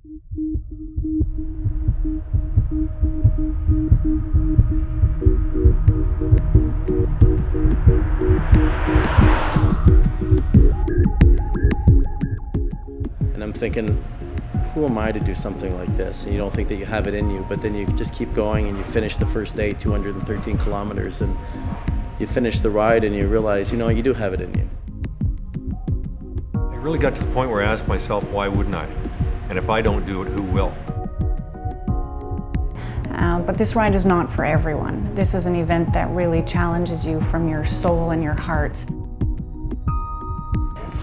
And I'm thinking, who am I to do something like this? And you don't think that you have it in you, but then you just keep going and you finish the first day, 213 kilometers, and you finish the ride and you realize, you know, you do have it in you. I really got to the point where I asked myself, why wouldn't I? And if I don't do it, who will? But this ride is not for everyone. This is an event that really challenges you from your soul and your heart.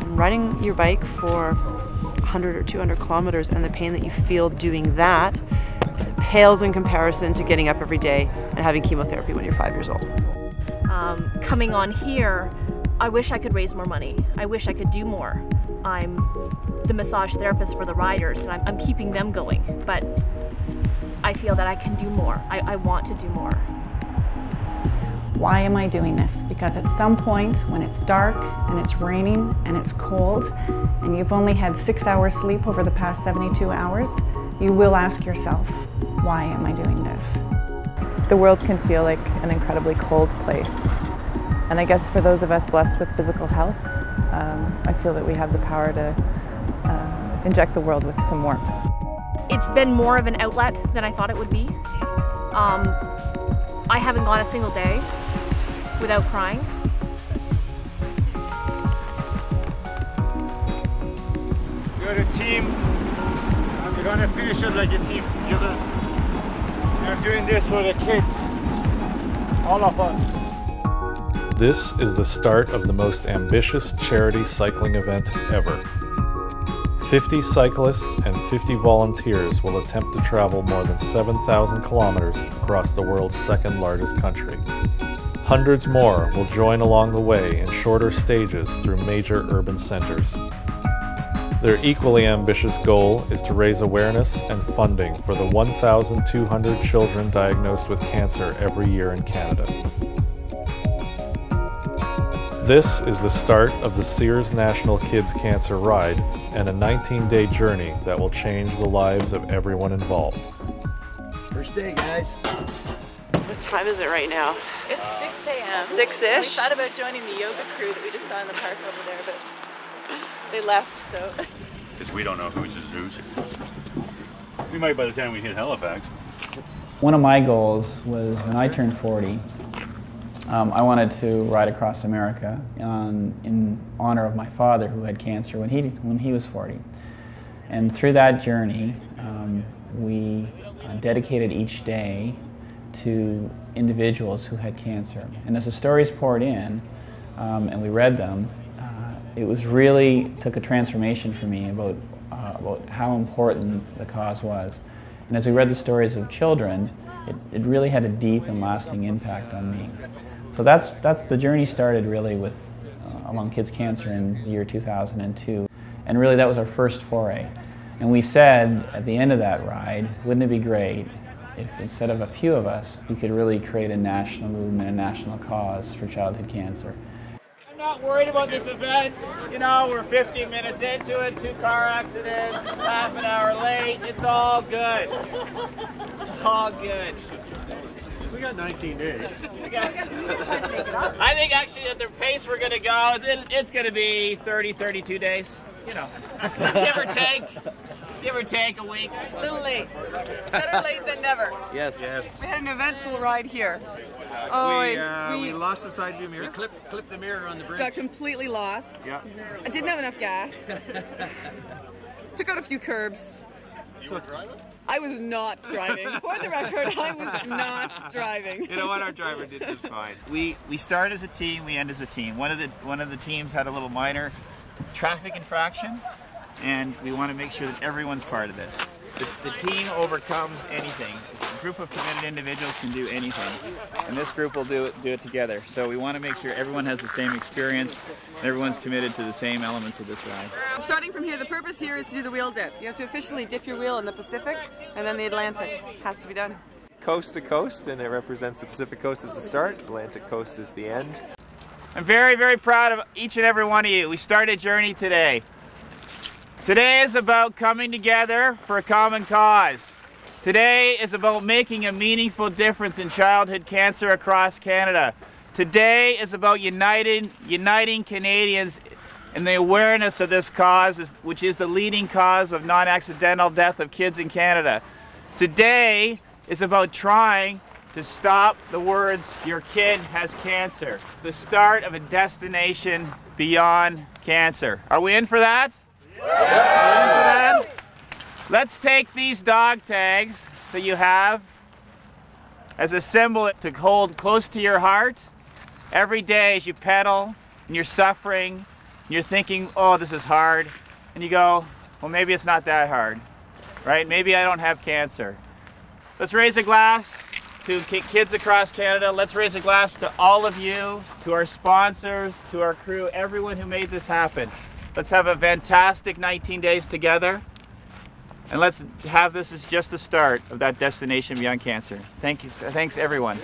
Riding your bike for 100 or 200 kilometers and the pain that you feel doing that pales in comparison to getting up every day and having chemotherapy when you're 5 years old. Coming on here, I wish I could raise more money. I wish I could do more. I'm the massage therapist for the riders and I'm keeping them going, but I feel that I can do more. I want to do more. Why am I doing this? Because at some point when it's dark and it's raining and it's cold and you've only had 6 hours sleep over the past 72 hours, you will ask yourself, why am I doing this? The world can feel like an incredibly cold place. And I guess for those of us blessed with physical health, I feel that we have the power to inject the world with some warmth. It's been more of an outlet than I thought it would be. I haven't gone a single day without crying. You're a team, and you're gonna finish it like a team. You're doing this for the kids, all of us. This is the start of the most ambitious charity cycling event ever. 50 cyclists and 50 volunteers will attempt to travel more than 7,000 kilometers across the world's second largest country. Hundreds more will join along the way in shorter stages through major urban centers. Their equally ambitious goal is to raise awareness and funding for the 1,200 children diagnosed with cancer every year in Canada. This is the start of the Sears National Kids Cancer Ride and a 19-day journey that will change the lives of everyone involved. First day, guys. What time is it right now? It's 6 a.m. 6-ish? We thought about joining the yoga crew that we just saw in the park over there, but they left, so. Because we don't know who's who's. We might by the time we hit Halifax. One of my goals was when I turned 40, I wanted to ride across America in honor of my father who had cancer when he was 40. And through that journey, we dedicated each day to individuals who had cancer. And as the stories poured in and we read them, it was really took a transformation for me about how important the cause was. And as we read the stories of children, it really had a deep and lasting impact on me. So that's the journey started really with Along Kids Cancer in the year 2002. And really that was our first foray. And we said at the end of that ride, wouldn't it be great if instead of a few of us, we could really create a national movement, a national cause for childhood cancer. I'm not worried about this event. You know, we're 15 minutes into it, 2 car accidents, half an hour late. It's all good. It's all good. We got 19 days. I think actually at the pace we're going to go, it's going to be 30, 32 days. You know, give or take a week. A little late. Better late than never. Yes. We had an eventful ride here. We lost the side view mirror. Clipped the mirror on the bridge. Got completely lost. Yeah. I didn't have enough gas. Took out a few curbs. You were driving? I was not driving. For the record, I was not driving. You know what? Our driver did just fine. We start as a team, we end as a team. One of the teams had a little minor traffic infraction, and we want to make sure that everyone's part of this. The team overcomes anything. A group of committed individuals can do anything, and this group will do it together. So we want to make sure everyone has the same experience, and everyone's committed to the same elements of this ride. Starting from here, the purpose here is to do the wheel dip. You have to officially dip your wheel in the Pacific, and then the Atlantic. Has to be done. Coast to coast, and it represents the Pacific coast as the start, Atlantic coast is the end. I'm very, very proud of each and every one of you. We started a journey today. Today is about coming together for a common cause. Today is about making a meaningful difference in childhood cancer across Canada. Today is about uniting Canadians in the awareness of this cause, which is the leading cause of non-accidental death of kids in Canada. Today is about trying to stop the words, "Your kid has cancer." It's the start of a destination beyond cancer. Are we in for that? Yeah. Are we in for that? Let's take these dog tags that you have as a symbol to hold close to your heart every day as you pedal and you're suffering and you're thinking, oh, this is hard. And you go, well, maybe it's not that hard, right? Maybe I don't have cancer. Let's raise a glass to kids across Canada. Let's raise a glass to all of you, to our sponsors, to our crew, everyone who made this happen. Let's have a fantastic 19 days together. And let's have this as just the start of that destination beyond cancer. Thank you. Thanks, everyone.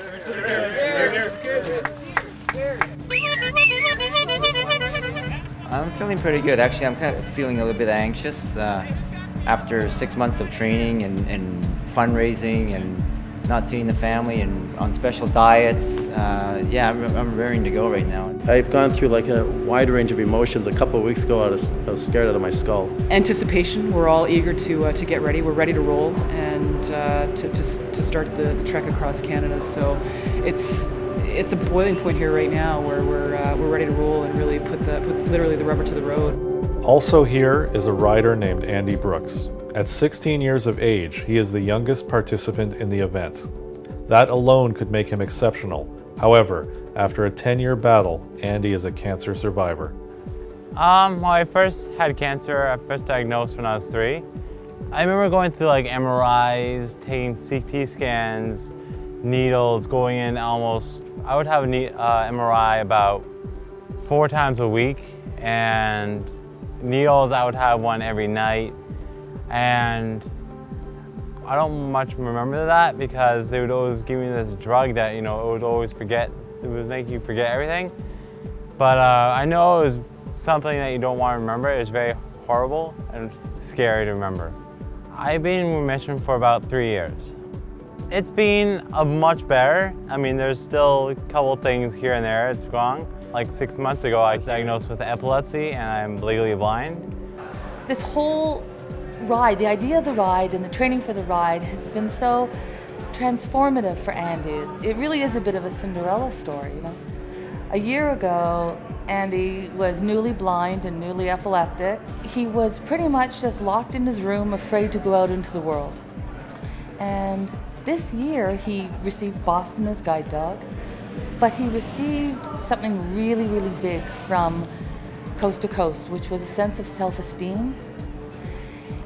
I'm feeling pretty good. Actually, I'm kind of feeling a little bit anxious after 6 months of training and fundraising and not seeing the family and on special diets. Yeah, I'm raring to go right now. I've gone through like a wide range of emotions. A couple of weeks ago, I was scared out of my skull. Anticipation. We're all eager to get ready. We're ready to roll and to start the trek across Canada. So it's a boiling point here right now where we're ready to roll and really put literally the rubber to the road. Also here is a rider named Andy Brooks. At 16 years of age, he is the youngest participant in the event. That alone could make him exceptional. However, after a 10-year battle, Andy is a cancer survivor. Well, I first had cancer. I first diagnosed when I was 3. I remember going through like MRIs, taking CT scans, needles, going in almost, I would have an MRI about 4 times a week, and needles, I would have one every night. And I don't much remember that because they would always give me this drug that, you know, it would make you forget everything. But I know it was something that you don't want to remember. It was very horrible and scary to remember. I've been in remission for about 3 years. It's been much better. I mean, there's still a couple things here and there it's wrong. Like 6 months ago, I was diagnosed with epilepsy and I'm legally blind. This whole ride, the idea of the ride and the training for the ride has been so transformative for Andy. It really is a bit of a Cinderella story, you know. A year ago, Andy was newly blind and newly epileptic. He was pretty much just locked in his room, afraid to go out into the world. And this year, he received Boston as guide dog, but he received something really, really big from Coast to Coast, which was a sense of self-esteem.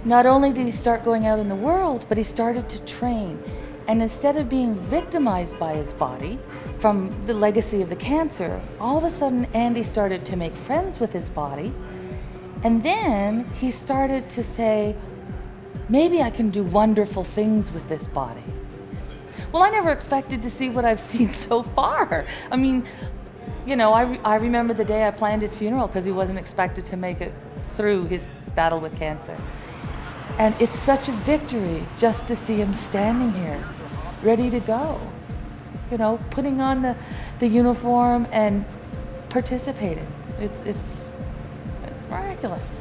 Not only did he start going out in the world, but he started to train. And instead of being victimized by his body from the legacy of the cancer, all of a sudden Andy started to make friends with his body. And then he started to say, maybe I can do wonderful things with this body. Well, I never expected to see what I've seen so far. I mean, you know, I remember the day I planned his funeral because he wasn't expected to make it through his battle with cancer. And it's such a victory just to see him standing here, ready to go. You know, putting on the uniform and participating. It's miraculous.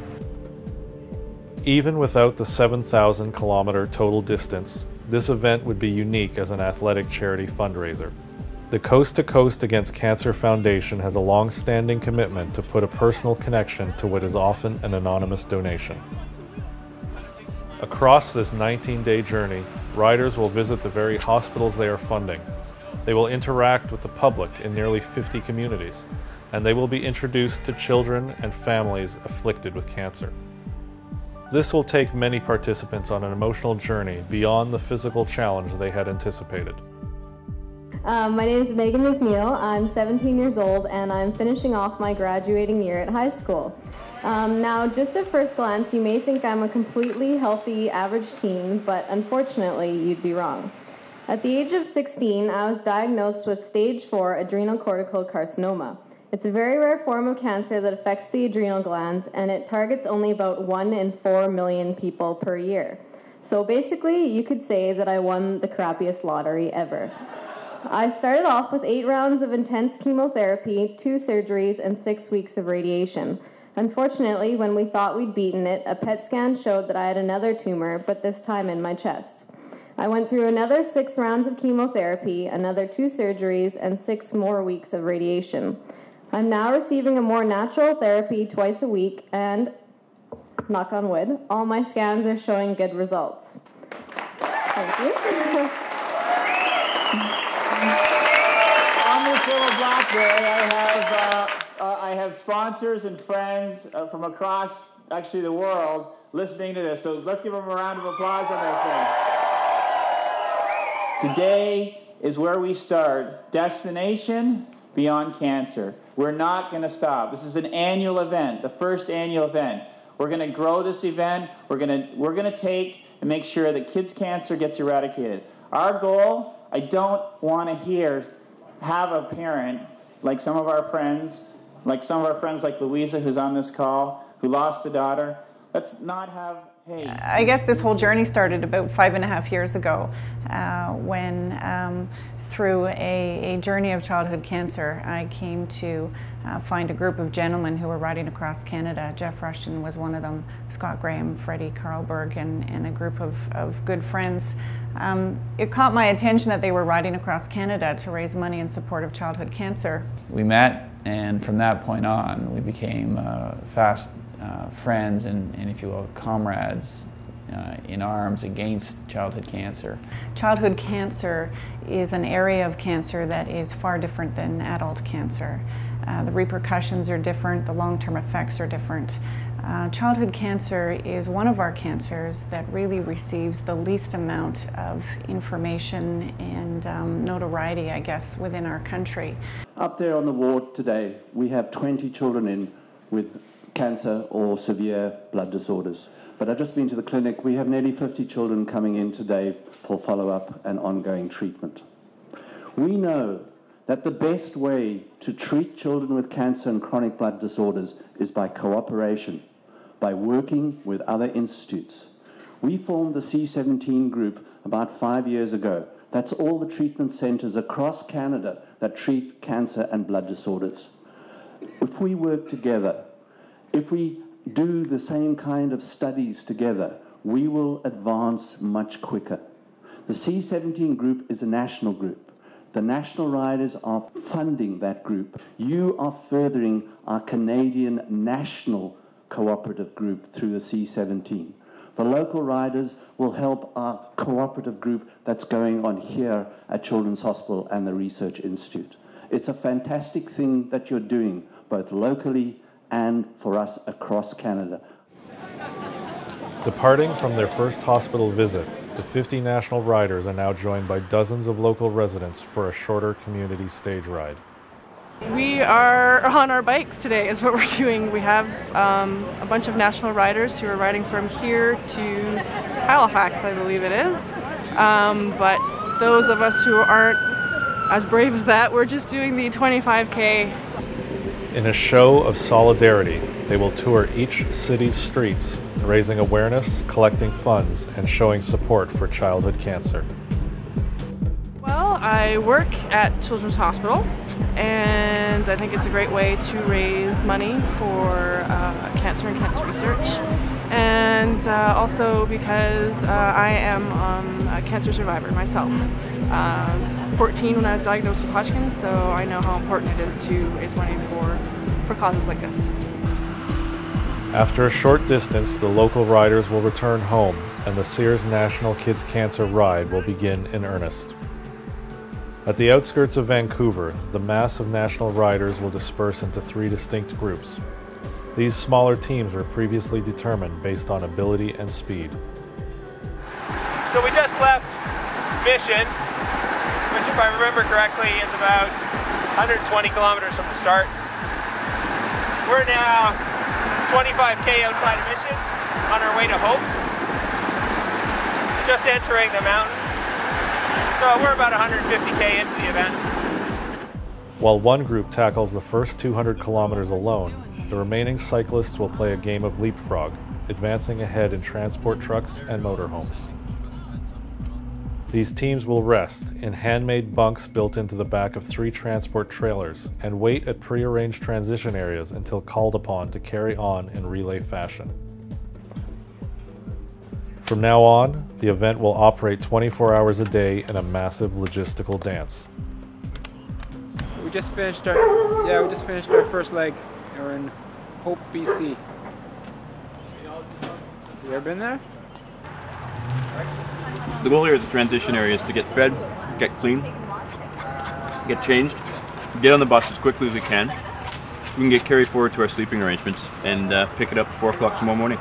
Even without the 7,000-kilometer total distance, this event would be unique as an athletic charity fundraiser. The Coast to Coast Against Cancer Foundation has a long-standing commitment to put a personal connection to what is often an anonymous donation. Across this 19-day journey, riders will visit the very hospitals they are funding. They will interact with the public in nearly 50 communities, and they will be introduced to children and families afflicted with cancer. This will take many participants on an emotional journey beyond the physical challenge they had anticipated. My name is Megan McNeil. I'm 17 years old and I'm finishing off my graduating year at high school. Now, just at first glance, you may think I'm a completely healthy, average teen, but unfortunately, you'd be wrong. At the age of 16, I was diagnosed with stage 4 adrenal cortical carcinoma. It's a very rare form of cancer that affects the adrenal glands, and it targets only about 1 in 4 million people per year. So basically, you could say that I won the crappiest lottery ever. I started off with 8 rounds of intense chemotherapy, 2 surgeries, and 6 weeks of radiation. Unfortunately, when we thought we'd beaten it, a PET scan showed that I had another tumor, but this time in my chest. I went through another 6 rounds of chemotherapy, another 2 surgeries, and 6 more weeks of radiation. I'm now receiving a more natural therapy twice a week, and, knock on wood, all my scans are showing good results. Thank you. On this little blackberry, I have sponsors and friends from across, actually, the world listening to this. So let's give them a round of applause on this thing. Today is where we start. Destination Beyond Cancer. We're not going to stop. This is an annual event, the first annual event. We're going to grow this event. We're going to take and make sure that kids' cancer gets eradicated. Our goal, I don't want to have a parent like some of our friends, like Louisa, who's on this call, who lost a daughter. Let's not have, hey. I guess this whole journey started about 5.5 years ago when through a journey of childhood cancer, I came to find a group of gentlemen who were riding across Canada. Jeff Rushton was one of them, Scott Graham, Freddie Carlberg, and a group of good friends. It caught my attention that they were riding across Canada to raise money in support of childhood cancer. We met, and from that point on, we became fast friends and, if you will, comrades in arms against childhood cancer. Childhood cancer is an area of cancer that is far different than adult cancer. The repercussions are different, the long-term effects are different. Childhood cancer is one of our cancers that really receives the least amount of information and notoriety, I guess, within our country. Up there on the ward today, we have 20 children in with cancer or severe blood disorders. But I've just been to the clinic. We have nearly 50 children coming in today for follow-up and ongoing treatment. We know that the best way to treat children with cancer and chronic blood disorders is by cooperation, by working with other institutes. We formed the C17 group about 5 years ago. That's all the treatment centers across Canada that treat cancer and blood disorders. If we work together, if we do the same kind of studies together, we will advance much quicker. The C17 group is a national group. The national riders are funding that group. You are furthering our Canadian national cooperative group through the C17. The local riders will help our cooperative group that's going on here at Children's Hospital and the Research Institute. It's a fantastic thing that you're doing, both locally and for us across Canada. Departing from their first hospital visit, the 50 national riders are now joined by dozens of local residents for a shorter community stage ride. We are on our bikes today is what we're doing. We have a bunch of national riders who are riding from here to Halifax, I believe it is. But those of us who aren't as brave as that, we're just doing the 25K. In a show of solidarity, they will tour each city's streets, raising awareness, collecting funds, and showing support for childhood cancer. Well, I work at Children's Hospital, and I think it's a great way to raise money for cancer and cancer research. And also because I am a cancer survivor myself. I was 14 when I was diagnosed with Hodgkin's, so I know how important it is to raise money for causes like this. After a short distance, the local riders will return home, and the Sears National Kids Cancer Ride will begin in earnest. At the outskirts of Vancouver, the mass of national riders will disperse into 3 distinct groups. These smaller teams were previously determined based on ability and speed. So we just left Mission, which if I remember correctly is about 120 kilometers from the start. We're now 25K outside of Mission on our way to Hope. Just entering the mountains. So we're about 150K into the event. While one group tackles the first 200 kilometers alone, the remaining cyclists will play a game of leapfrog, advancing ahead in transport trucks and motorhomes. These teams will rest in handmade bunks built into the back of 3 transport trailers and wait at prearranged transition areas until called upon to carry on in relay fashion. From now on, the event will operate 24 hours a day in a massive logistical dance. We just finished our first leg. We're in Hope, BC. You ever been there? The goal here at the transition area is to get fed, get clean, get changed, get on the bus as quickly as we can. We can get carried forward to our sleeping arrangements and pick it up at 4 o'clock tomorrow morning.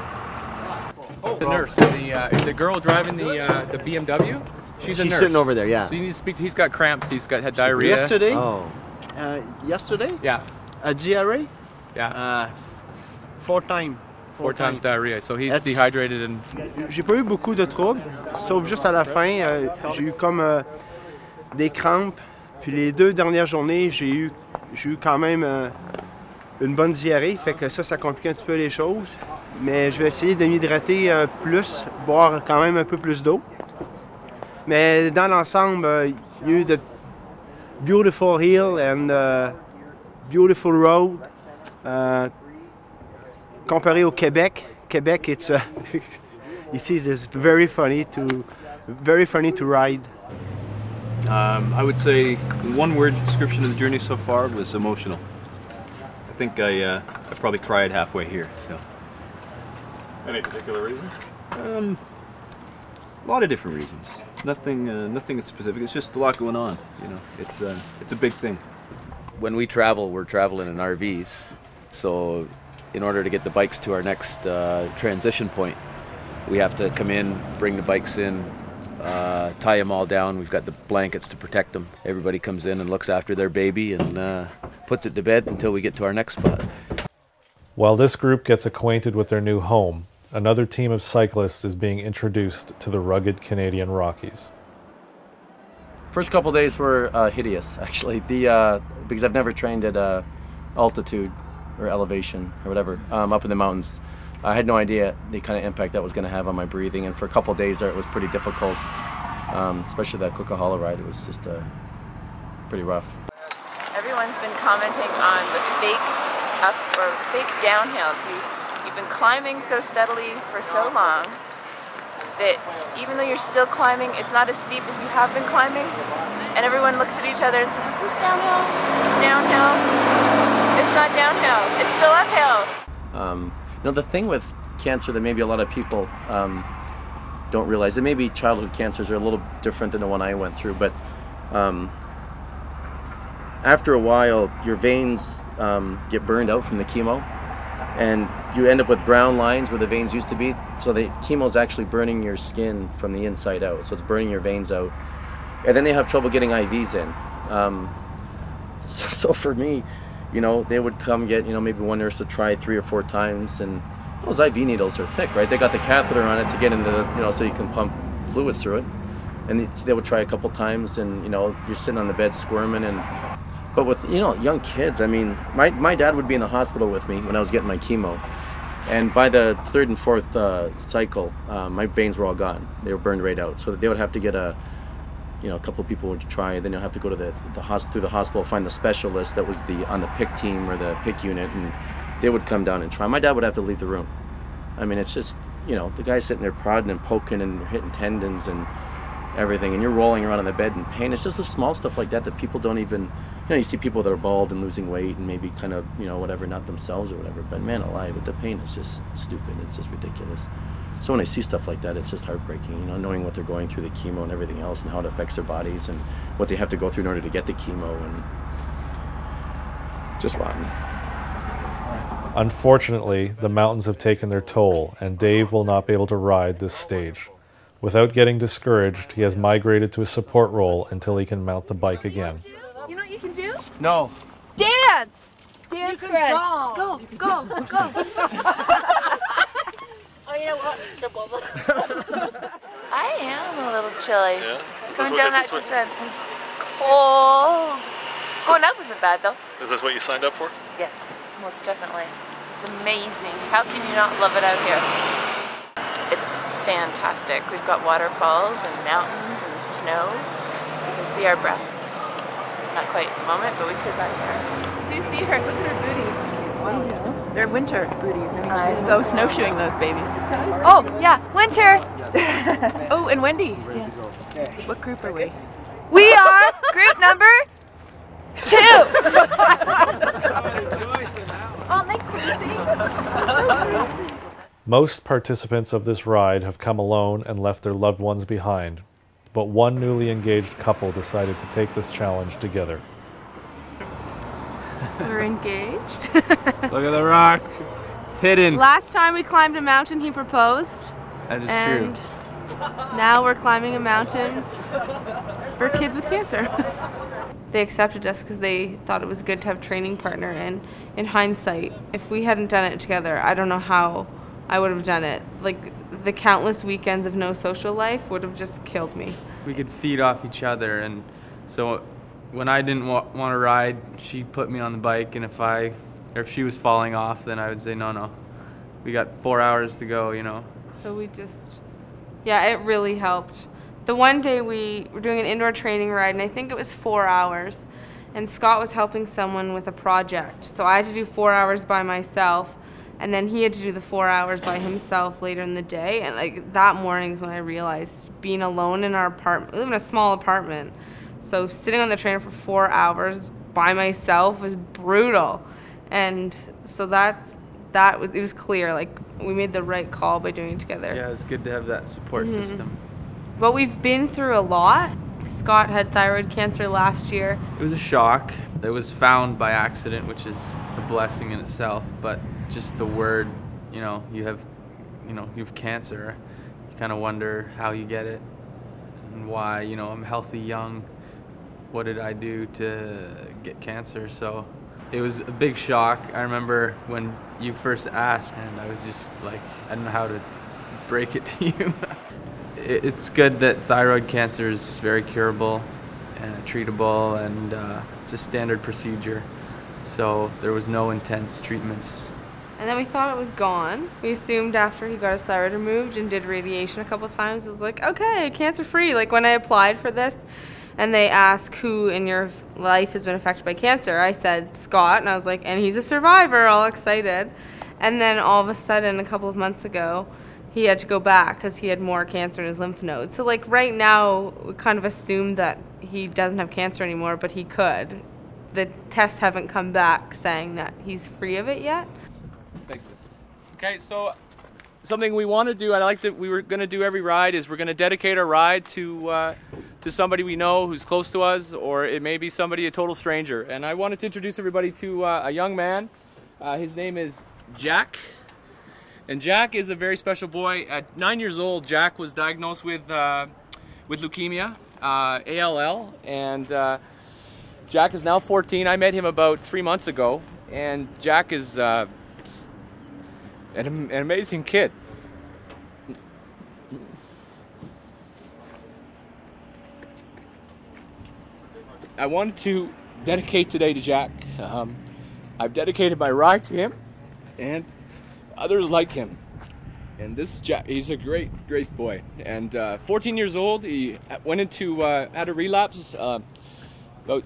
The nurse, the girl driving the BMW, she's a nurse. She's sitting over there, yeah. So you need to speak to, he's got cramps, had diarrhea. Yesterday? Yesterday? Yeah. A diarrhea? Yeah. 4 times. 4 times diarrhea, so he's dehydrated and... J'ai pas eu beaucoup de troubles, sauf juste à la fin, j'ai eu comme des crampes. Puis les 2 dernières journées, j'ai eu quand même une bonne diarrhée, fait que ça complique un petit peu les choses. Mais je vais essayer de m'hydrater plus, boire quand même un peu plus d'eau. Mais dans l'ensemble, il y a eu de beautiful hill and beautiful road. Comparé au Québec, it's ici it's very funny to ride. I would say one word description of the journey so far was emotional. I think I probably cried halfway here. So. Any particular reason? A lot of different reasons. Nothing specific. It's just a lot going on. You know, it's a big thing. When we travel, we're traveling in RVs, so in order to get the bikes to our next transition point, we have to come in, bring the bikes in, tie them all down. We've got the blankets to protect them. Everybody comes in and looks after their baby and puts it to bed until we get to our next spot. While this group gets acquainted with their new home, another team of cyclists is being introduced to the rugged Canadian Rockies. First couple days were hideous, actually, because I've never trained at altitude or elevation or whatever up in the mountains. I had no idea the kind of impact that was going to have on my breathing, and for a couple days there it was pretty difficult, especially that Coquihalla ride. It was just pretty rough. Everyone's been commenting on the fake up or fake downhills. You've been climbing so steadily for so long that even though you're still climbing, it's not as steep as you have been climbing. And everyone looks at each other and says, is this downhill? Is this downhill? It's not downhill, it's still uphill. You know, the thing with cancer that maybe a lot of people don't realize, that maybe childhood cancers are a little different than the one I went through, but after a while, your veins get burned out from the chemo, and you end up with brown lines where the veins used to be. So the chemo is actually burning your skin from the inside out, so it's burning your veins out. And then they have trouble getting IVs in. So for me, you know, they would come get, you know, maybe one nurse would try 3 or 4 times, and those IV needles are thick, right? They got the catheter on it to get into the, you know, so you can pump fluids through it. And they would try a couple times, and, you know, you're sitting on the bed squirming. But with, you know, young kids, I mean, my dad would be in the hospital with me when I was getting my chemo. And by the 3rd and 4th cycle, my veins were all gone. They were burned right out. So they would have to get a couple of people would try, then you'll have to go to through the hospital, find the specialist that was on the PIC team or the PIC unit, and they would come down and try. My dad would have to leave the room. I mean, it's just, you know, the guy's sitting there prodding and poking and hitting tendons and everything, and you're rolling around on the bed in pain. It's just the small stuff like that people don't even, you know, you see people that are bald and losing weight and maybe kind of, you know, whatever, not themselves or whatever, but man alive, but the pain is just stupid. It's just ridiculous. So when I see stuff like that, it's just heartbreaking, you know, knowing what they're going through, the chemo and everything else, and how it affects their bodies and what they have to go through in order to get the chemo, and just rotten. Unfortunately, the mountains have taken their toll, and Dave will not be able to ride this stage. Without getting discouraged, he has migrated to a support role until he can mount the bike again. You know what you can do? No. Dance! Dance, Chris. Go. Oh, you know what? I am a little chilly. Yeah? Going down that descent. It's cold. Going up wasn't bad though. Is this what you signed up for? Yes, most definitely. It's amazing. How can you not love it out here? It's fantastic. We've got waterfalls and mountains and snow. We can see our breath. Not quite at the moment, but we could back there. Do you see her? Look at her booties. They're winter booties. I mean, go snowshoeing those babies. Oh, yeah, winter. Oh, and Wendy. Yeah. What group are we? We are group number 2. Oh, my Most participants of this ride have come alone and left their loved ones behind, but one newly engaged couple decided to take this challenge together. We're engaged. Look at the rock. It's hidden. Last time we climbed a mountain, he proposed. That is and true. Now we're climbing a mountain for kids with cancer. They accepted us because they thought it was good to have a training partner, and in hindsight, if we hadn't done it together, I don't know how I would have done it. Like, the countless weekends of no social life would have just killed me. We could feed off each other, and so when I didn't want to ride, she'd put me on the bike, and if she was falling off, then I would say, no, we got 4 hours to go, you know. So we just, yeah, it really helped. The one day we were doing an indoor training ride, and I think it was 4 hours, and Scott was helping someone with a project. So I had to do 4 hours by myself, and then he had to do the 4 hours by himself later in the day. And like that morning is when I realized being alone in our apartment, we live in a small apartment, so sitting on the trainer for 4 hours by myself was brutal. And so it was clear, like we made the right call by doing it together. Yeah, it's good to have that support system. But we've been through a lot. Scott had thyroid cancer last year. It was a shock. It was found by accident, which is a blessing in itself, but just the word, you have cancer, you kind of wonder how you get it and why. I'm healthy, young. What did I do to get cancer? So it was a big shock. I remember when you first asked, and I was just like, I don't know how to break it to you. It's good that thyroid cancer is very curable and treatable, and it's a standard procedure. So there was no intense treatments. And then we thought it was gone. We assumed after he got his thyroid removed and did radiation a couple times, it was like, okay, cancer-free. Like when I applied for this and they asked who in your life has been affected by cancer, I said Scott, and I was like, and he's a survivor, all excited. And then all of a sudden, a couple of months ago, he had to go back because he had more cancer in his lymph nodes. So like right now, we kind of assumed that he doesn't have cancer anymore, but he could. The tests haven't come back saying that he's free of it yet. Thanks. Okay, so something we want to do, and I like that we were going to do every ride, is we're going to dedicate our ride to somebody we know who's close to us, or it may be somebody, a total stranger. And I wanted to introduce everybody to a young man. His name is Jack. And Jack is a very special boy. At 9 years old, Jack was diagnosed with leukemia, ALL, and Jack is now 14. I met him about 3 months ago, and Jack is an amazing kid. I wanted to dedicate today to Jack. I've dedicated my ride to him and others like him. And this Jack, he's a great boy. And 14 years old, he went into, had a relapse about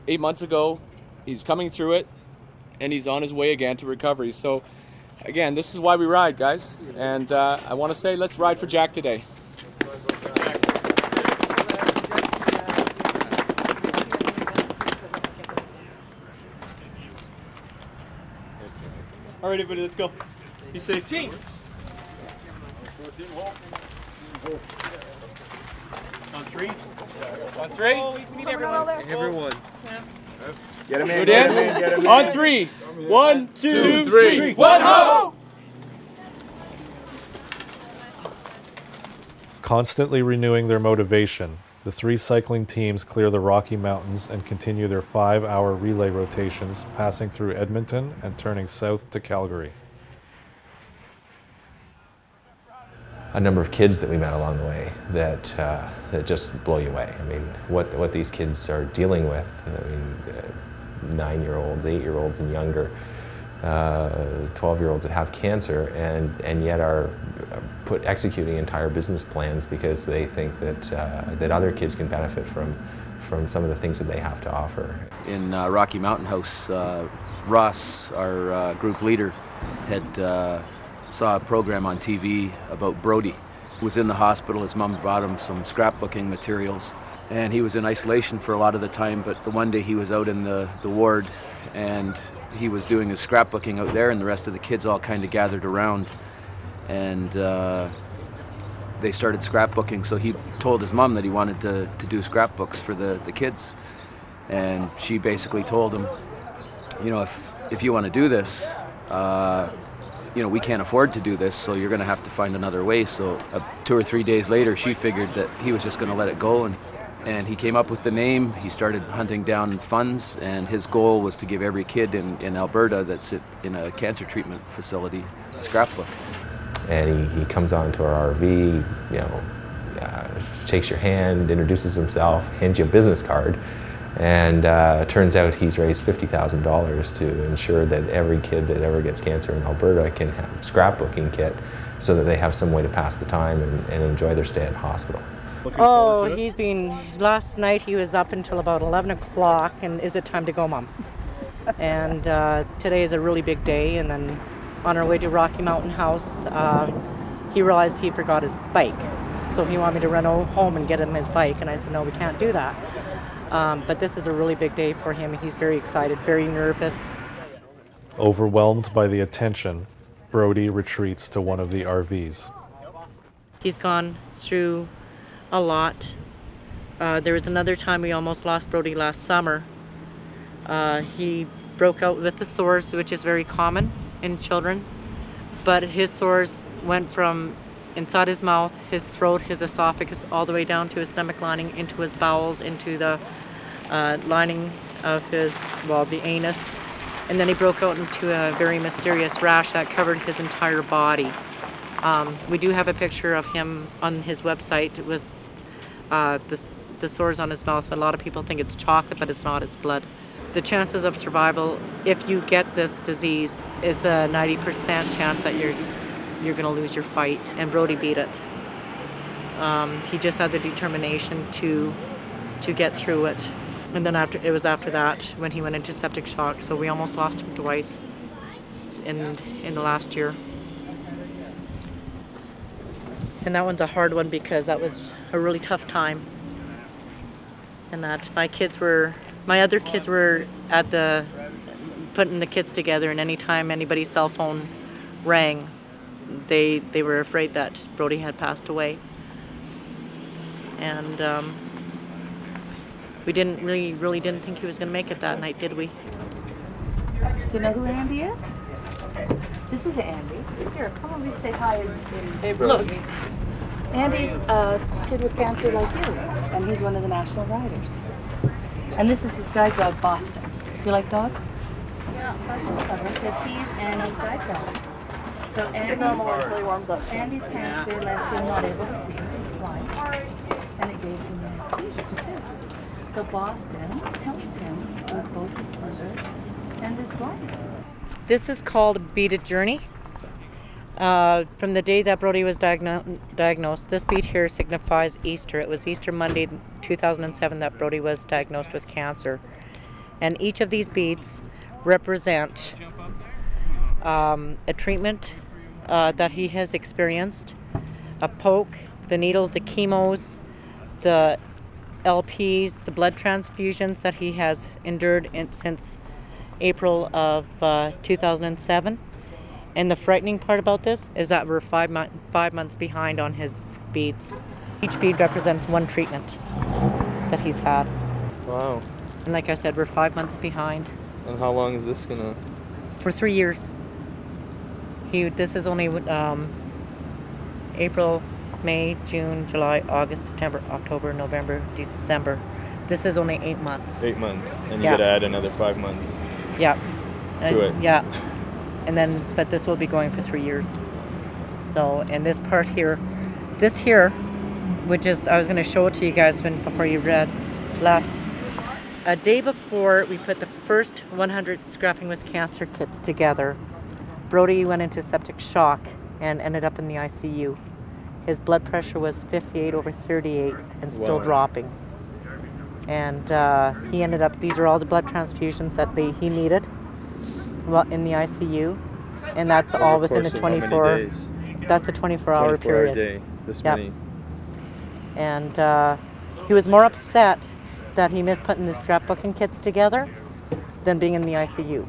8 months ago. He's coming through it, and he's on his way again to recovery. So again, this is why we ride, guys. And I want to say, let's ride for Jack today. All right, everybody, let's go. Be safe. Team. On three. On three. Oh, we need everyone. Everyone. Get him in. Get him in. On three. 1, 2, 3. 1, ho! Constantly renewing their motivation, the 3 cycling teams clear the Rocky Mountains and continue their 5-hour relay rotations, passing through Edmonton and turning south to Calgary. A number of kids that we met along the way that just blow you away. I mean, what these kids are dealing with. I mean, 9-year-olds, 8-year-olds and younger, 12-year-olds that have cancer and yet are executing entire business plans because they think that other kids can benefit from some of the things that they have to offer. In Rocky Mountain House, Ross, our group leader, had saw a program on TV about Brody. He was in the hospital. His mom brought him some scrapbooking materials, and he was in isolation for a lot of the time, but the one day he was out in the ward and he was doing his scrapbooking out there, and the rest of the kids all kind of gathered around, and they started scrapbooking. So he told his mom that he wanted to do scrapbooks for the kids, and she basically told him, you know, if you want to do this, you know, we can't afford to do this, so you're going to have to find another way. So 2 or 3 days later, she figured that he was just going to let it go, and he came up with the name. He started hunting down funds, and his goal was to give every kid in Alberta that's in a cancer treatment facility a scrapbook. And he comes onto our RV, you know, shakes your hand, introduces himself, hands you a business card, and turns out he's raised $50,000 to ensure that every kid that ever gets cancer in Alberta can have a scrapbooking kit so that they have some way to pass the time and enjoy their stay at the hospital. Oh, last night he was up until about 11 o'clock, and is it time to go, Mom? And today is a really big day, and then on our way to Rocky Mountain House, he realized he forgot his bike. So he wanted me to run home and get him his bike, and I said, no, we can't do that. But this is a really big day for him. He's very excited, very nervous. Overwhelmed by the attention, Brody retreats to one of the RVs. He's gone through a lot. There was another time we almost lost Brody last summer. He broke out with the sores, which is very common in children, but his sores went from inside his mouth, his throat, his esophagus, all the way down to his stomach lining, into his bowels, into the lining of the anus, and then he broke out into a very mysterious rash that covered his entire body. We do have a picture of him on his website. It was the sores on his mouth. A lot of people think it's chocolate, but it's not, it's blood. The chances of survival, if you get this disease, it's a 90% chance that you're going to lose your fight, and Brody beat it. He just had the determination to get through it. And then it was after that when he went into septic shock, so we almost lost him twice in the last year. And that one's a hard one because that was a really tough time. And that my other kids were putting the kids together, and anytime anybody's cell phone rang, they were afraid that Brody had passed away. And we really didn't think he was going to make it that night, did we? Do you know who Andy is? This is Andy. Here, come over and say hi. Hey, Brody. Look, Andy's a kid with cancer like you, and he's one of the national riders. And this is his guide dog, Boston. Do you like dogs? Yeah, because he's Andy's guide dog. So Andy, normal until he warms up. Andy's cancer left him not able to see. He's blind, and it gave him seizures too. So Boston helps him with both his seizures and his blindness. This is called Beat It Journey. From the day that Brody was diagnosed, this beat here signifies Easter. It was Easter Monday 2007 that Brody was diagnosed with cancer. And each of these beats represent a treatment that he has experienced, a poke, the needle, the chemos, the LPs, the blood transfusions that he has endured since April of 2007. And the frightening part about this is that we're 5 months behind on his beads. Each bead represents one treatment that he's had. Wow. And like I said, we're 5 months behind. And how long is this gonna? For 3 years. This is only April, May, June, July, August, September, October, November, December. This is only 8 months. 8 months, and you gotta add another 5 months. Yeah. To it. Yeah. And then, but this will be going for 3 years. So, and this part here, this here, which is, I was going to show it to you guys before you left. A day before we put the first 100 Scrapping with Cancer kits together, Brody went into septic shock and ended up in the ICU. His blood pressure was 58/38 and still dropping. And he ended up, these are all the blood transfusions that he needed in the ICU. And that's all within a 24, that's a 24-hour period. Day, this yep. many. And he was more upset that he missed putting the scrapbooking kits together than being in the ICU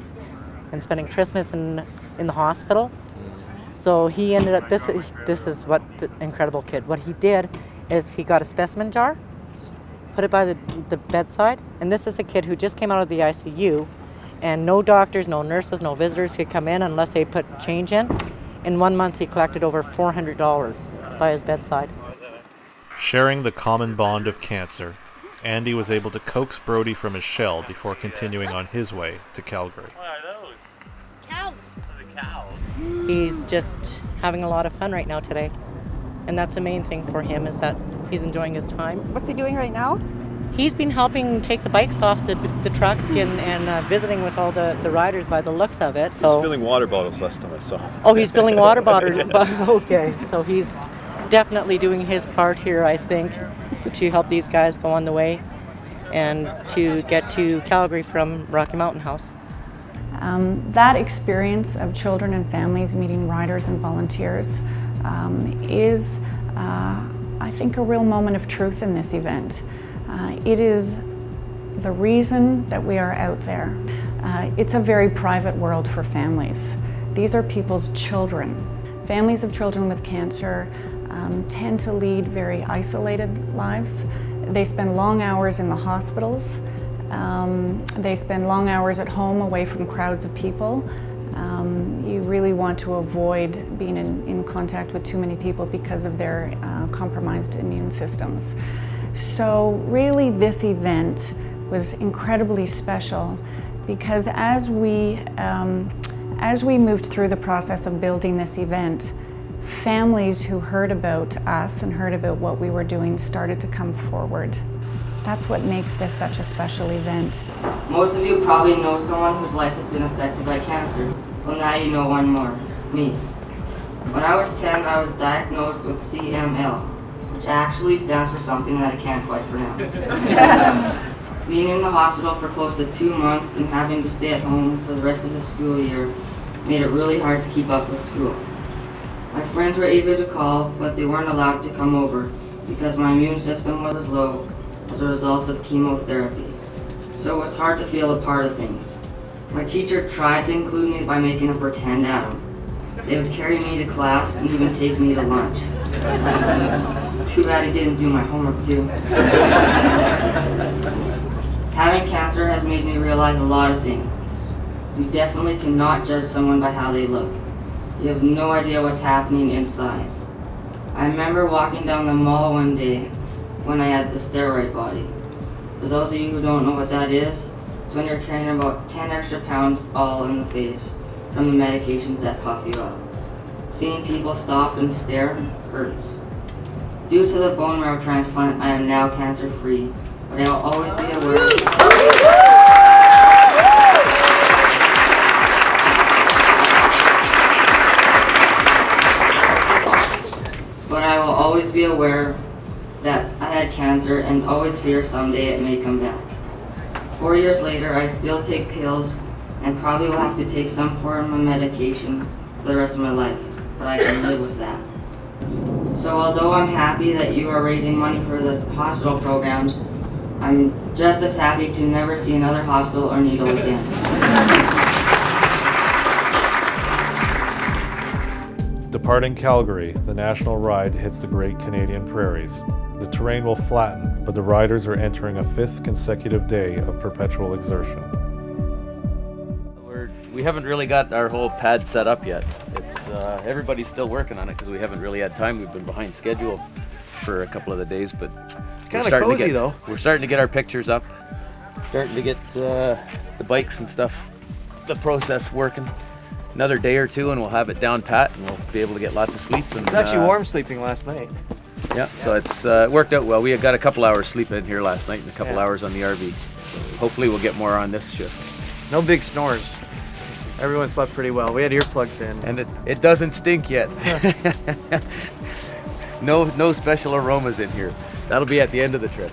and spending Christmas in the hospital. So he ended up, this is what the incredible kid, what he did is he got a specimen jar, put it by the bedside, and this is a kid who just came out of the ICU, and no doctors, no nurses, no visitors could come in unless they put change in. In 1 month he collected over $400 by his bedside. Sharing the common bond of cancer, Andy was able to coax Brody from his shell before continuing on his way to Calgary. What are those? Cows. Those are cows. He's just having a lot of fun right now today. And that's the main thing for him, is that he's enjoying his time. What's he doing right now? He's been helping take the bikes off the truck and visiting with all the riders by the looks of it. So He was filling water bottles last time I saw him. Oh, he's filling water bottles. Okay, so he's definitely doing his part here, I think, to help these guys go on the way and to get to Calgary from Rocky Mountain House. That experience of children and families meeting riders and volunteers is, I think, a real moment of truth in this event. It is the reason that we are out there. It's a very private world for families. These are people's children. Families of children with cancer tend to lead very isolated lives. They spend long hours in the hospitals. They spend long hours at home away from crowds of people. You really want to avoid being in contact with too many people because of their compromised immune systems. So really this event was incredibly special because as we moved through the process of building this event, families who heard about us and heard about what we were doing started to come forward. That's what makes this such a special event. Most of you probably know someone whose life has been affected by cancer. Well, now you know one more, me. When I was 10, I was diagnosed with CML, which actually stands for something that I can't quite pronounce. Being in the hospital for close to 2 months and having to stay at home for the rest of the school year made it really hard to keep up with school. My friends were able to call, but they weren't allowed to come over because my immune system was low as a result of chemotherapy. So it was hard to feel a part of things. My teacher tried to include me by making a pretend Adam. They would carry me to class and even take me to lunch. Too bad he didn't do my homework too. Having cancer has made me realize a lot of things. You definitely cannot judge someone by how they look. You have no idea what's happening inside. I remember walking down the mall one day when I had the steroid body. For those of you who don't know what that is, it's when you're carrying about 10 extra pounds all in the face from the medications that puff you up. Seeing people stop and stare hurts. Due to the bone marrow transplant, I am now cancer-free, but I will always be aware that I had cancer and always fear someday it may come back. 4 years later, I still take pills and probably will have to take some form of medication for the rest of my life, but I can live with that. So although I'm happy that you are raising money for the hospital programs, I'm just as happy to never see another hospital or needle again. Departing Calgary, the national ride hits the Great Canadian Prairies. The terrain will flatten, but the riders are entering a 5th consecutive day of perpetual exertion. We haven't really got our whole pad set up yet. It's everybody's still working on it because we haven't really had time. We've been behind schedule for a couple of the days, but it's kind of cozy though. We're starting to get our pictures up, starting to get the bikes and stuff, the process working. Another day or two and we'll have it down pat and we'll be able to get lots of sleep. And, it's actually warm sleeping last night. Yeah, so it's worked out well. We got a couple hours sleep in here last night and a couple hours on the RV. hopefully we'll get more on this shift. No big snores. Everyone slept pretty well. We had earplugs in. And it doesn't stink yet. No special aromas in here. That'll be at the end of the trip.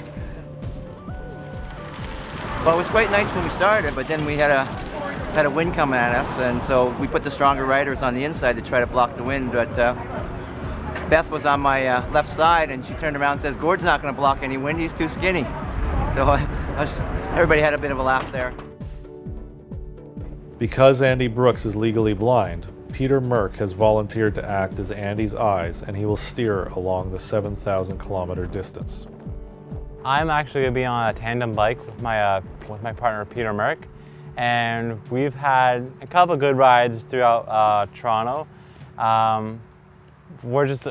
Well, it was quite nice when we started, but then we had a wind coming at us, and so we put the stronger riders on the inside to try to block the wind. But Beth was on my left side, and she turned around and says, "Gord's not going to block any wind. He's too skinny." So everybody had a bit of a laugh there. Because Andy Brooks is legally blind, Peter Merck has volunteered to act as Andy's eyes, and he will steer along the 7,000 kilometer distance. I'm actually going to be on a tandem bike with my partner Peter Merck, and we've had a couple of good rides throughout Toronto. We're just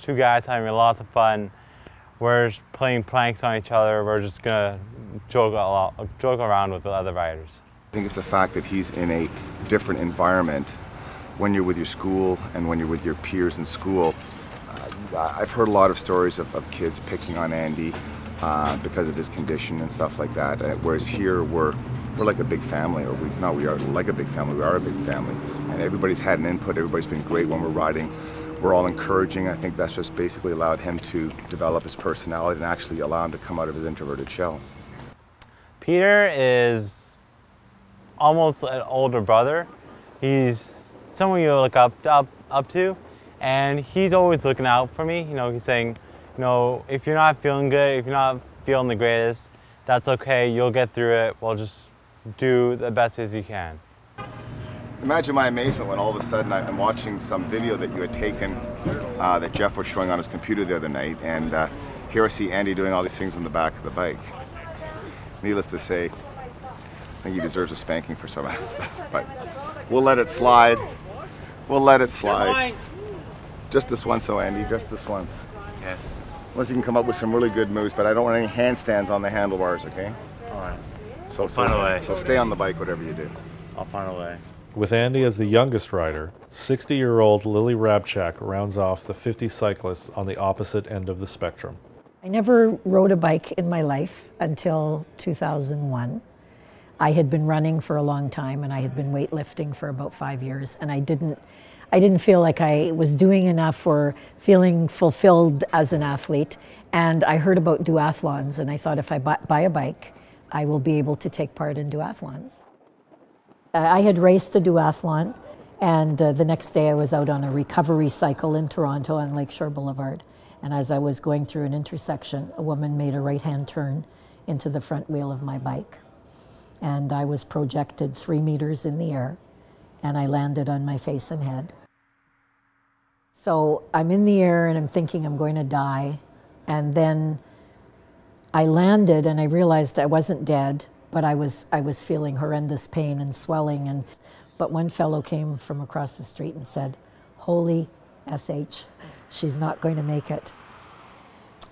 two guys having lots of fun. We're just playing pranks on each other. We're just gonna joke around with the other riders. I think it's the fact that he's in a different environment when you're with your school and when you're with your peers in school. I've heard a lot of stories of kids picking on Andy because of his condition and stuff like that. Whereas here we're like a big family, or we are like a big family. We are a big family, and everybody's had an input. Everybody's been great when we're riding. We're all encouraging. I think that's just basically allowed him to develop his personality and actually allow him to come out of his introverted shell. Peter is almost an older brother. He's someone you look up to, and he's always looking out for me. You know, he's saying, you know, if you're not feeling good, if you're not feeling the greatest, that's okay. You'll get through it. We'll just do the best as you can. Imagine my amazement when all of a sudden I'm watching some video that you had taken that Jeff was showing on his computer the other night, and here I see Andy doing all these things on the back of the bike. Needless to say, I think he deserves a spanking for some of that stuff, but we'll let it slide. We'll let it slide. Just this once, so Andy, just this once. Yes. Unless you can come up with some really good moves, but I don't want any handstands on the handlebars, okay? All right. So find a way. So stay on the bike, whatever you do. I'll find a way. With Andy as the youngest rider, 60-year-old Lily Rabchak rounds off the 50 cyclists on the opposite end of the spectrum. I never rode a bike in my life until 2001. I had been running for a long time, and I had been weightlifting for about 5 years, and I didn't feel like I was doing enough or feeling fulfilled as an athlete. And I heard about duathlons, and I thought if I buy a bike, I will be able to take part in duathlons. I had raced a duathlon, and the next day I was out on a recovery cycle in Toronto on Lakeshore Boulevard. And as I was going through an intersection, a woman made a right-hand turn into the front wheel of my bike. And I was projected 3 meters in the air, and I landed on my face and head. So I'm in the air and I'm thinking I'm going to die. And then I landed and I realized I wasn't dead, but I was feeling horrendous pain and swelling. But one fellow came from across the street and said, "Holy SH, she's not going to make it."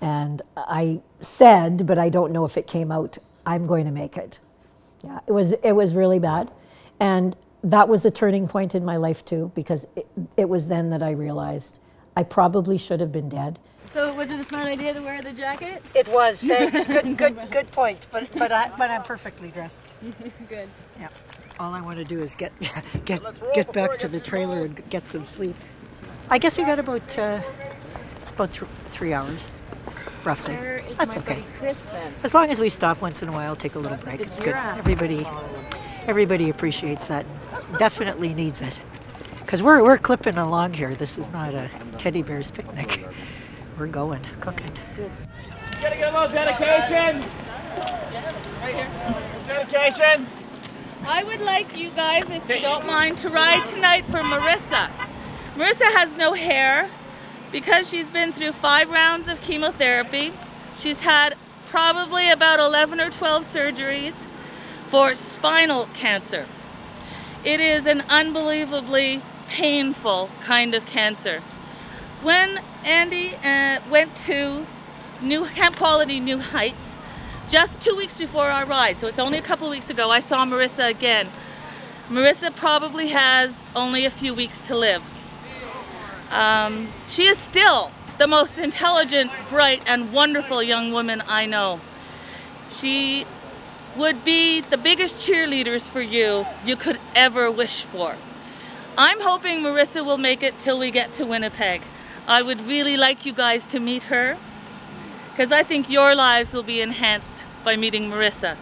And I said, but I don't know if it came out, "I'm going to make it." Yeah, it was really bad. And that was a turning point in my life too, because it was then that I realized I probably should have been dead. So was it a smart idea to wear the jacket? It was, thanks. Good point. But I'm perfectly dressed. Good. Yeah. All I want to do is get back to the trailer and get some sleep. I guess we got about 3 hours, roughly. Where is That's my okay. buddy Chris then? As long as we stop once in a while, take a little break. It's good. Everybody appreciates that. Definitely needs it. Because we're clipping along here. This is not a teddy bear's picnic. We're going, cooking. It's good. You gotta get a little dedication. Right here. Dedication. I would like you guys, if you don't mind, to ride tonight for Marissa. Marissa has no hair because she's been through 5 rounds of chemotherapy. She's had probably about 11 or 12 surgeries for spinal cancer. It is an unbelievably painful kind of cancer. When Andy went to Camp Quality New Heights, just 2 weeks before our ride, so it's only a couple of weeks ago, I saw Marissa again. Marissa probably has only a few weeks to live. She is still the most intelligent, bright, and wonderful young woman I know. She would be the biggest cheerleaders for you could ever wish for. I'm hoping Marissa will make it till we get to Winnipeg. I would really like you guys to meet her, because I think your lives will be enhanced by meeting Marissa.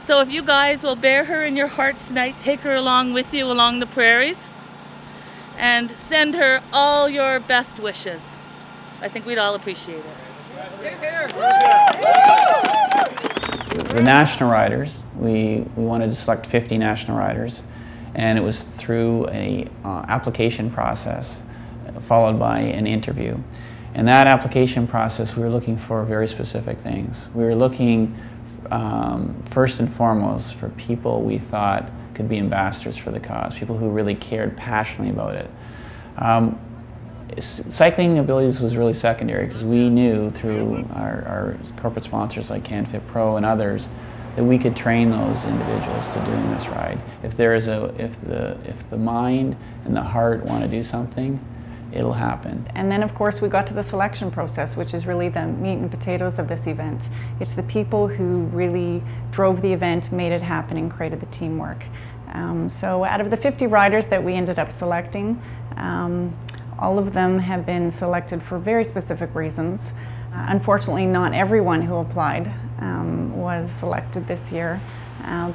So if you guys will bear her in your hearts tonight, take her along with you along the prairies, and send her all your best wishes. I think we'd all appreciate it. The national riders, we wanted to select 50 national riders, and it was through an application process followed by an interview. In that application process, we were looking for very specific things. We were looking first and foremost for people we thought could be ambassadors for the cause, people who really cared passionately about it. Cycling abilities was really secondary, because we knew through our corporate sponsors like CanFit Pro and others that we could train those individuals to doing this ride. If the mind and the heart want to do something, it'll happen. And then of course we got to the selection process, which is really the meat and potatoes of this event. It's the people who really drove the event, made it happen, and created the teamwork. So out of the 50 riders that we ended up selecting, all of them have been selected for very specific reasons. Unfortunately, not everyone who applied was selected this year,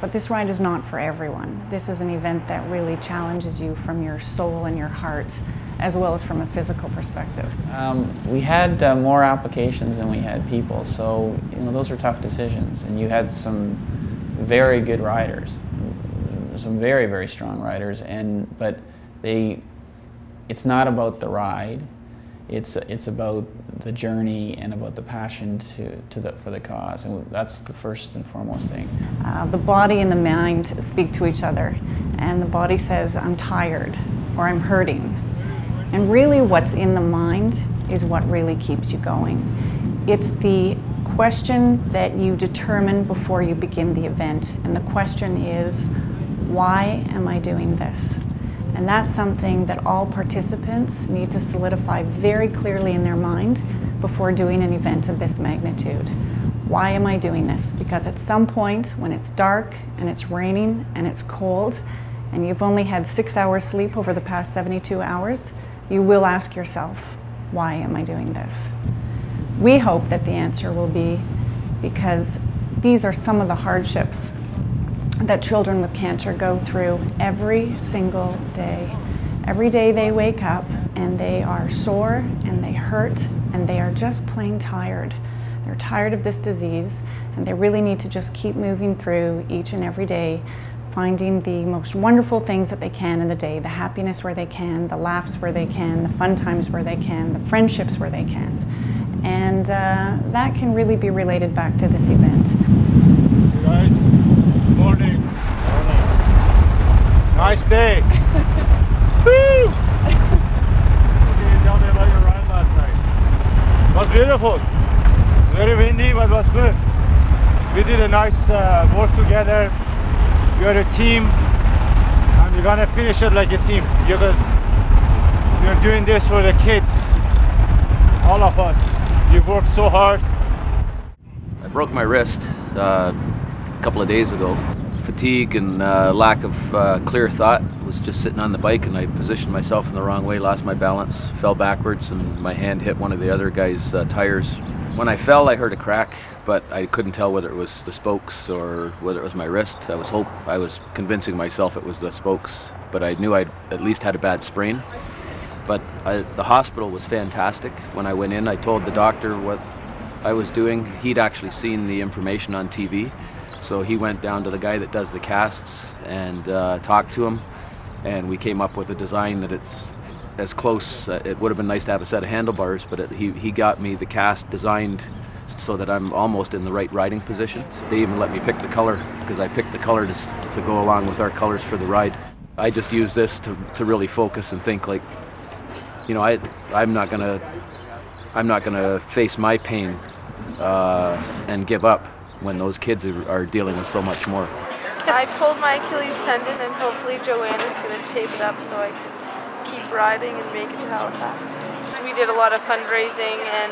but this ride is not for everyone. This is an event that really challenges you from your soul and your heart, as well as from a physical perspective. We had more applications than we had people, so those were tough decisions. And you had some very good riders, some very, very strong riders, but it's not about the ride. It's about the journey and about the passion for the cause, and that's the first and foremost thing. The body and the mind speak to each other, and the body says, I'm tired, or I'm hurting. And really what's in the mind is what really keeps you going. It's the question that you determine before you begin the event, and the question is, why am I doing this? And that's something that all participants need to solidify very clearly in their mind before doing an event of this magnitude. Why am I doing this? Because at some point when it's dark and it's raining and it's cold and you've only had 6 hours sleep over the past 72 hours, you will ask yourself, why am I doing this? We hope that the answer will be because these are some of the hardships that children with cancer go through every single day. Every day they wake up and they are sore and they hurt and they are just plain tired. They're tired of this disease and they really need to just keep moving through each and every day, finding the most wonderful things that they can in the day, the happiness where they can, the laughs where they can, the fun times where they can, the friendships where they can. And that can really be related back to this event. Hey guys, good morning. Nice day. Woo! What can you tell me about your ride last night? It was beautiful. Very windy, but it was good. We did a nice work together. We are a team, and we're gonna finish it like a team because we're doing this for the kids. All of us. We worked so hard. I broke my wrist a couple of days ago. Fatigue and lack of clear thought. Was just sitting on the bike and I positioned myself in the wrong way, lost my balance, fell backwards, and my hand hit one of the other guy's tires. When I fell, I heard a crack, but I couldn't tell whether it was the spokes or whether it was my wrist. I was convincing myself it was the spokes, but I knew I'd at least had a bad sprain. But the hospital was fantastic. When I went in, I told the doctor what I was doing. He'd actually seen the information on TV. So he went down to the guy that does the casts and talked to him, and we came up with a design that it's as close. It would have been nice to have a set of handlebars, but he got me the cast designed so that I'm almost in the right riding position. They even let me pick the color because I picked the color to go along with our colors for the ride. I just use this to really focus and think like, you know, I'm not gonna face my pain and give up when those kids are dealing with so much more. I pulled my Achilles tendon and hopefully Joanna's going to tape it up so I can keep riding and make it to Halifax. We did a lot of fundraising and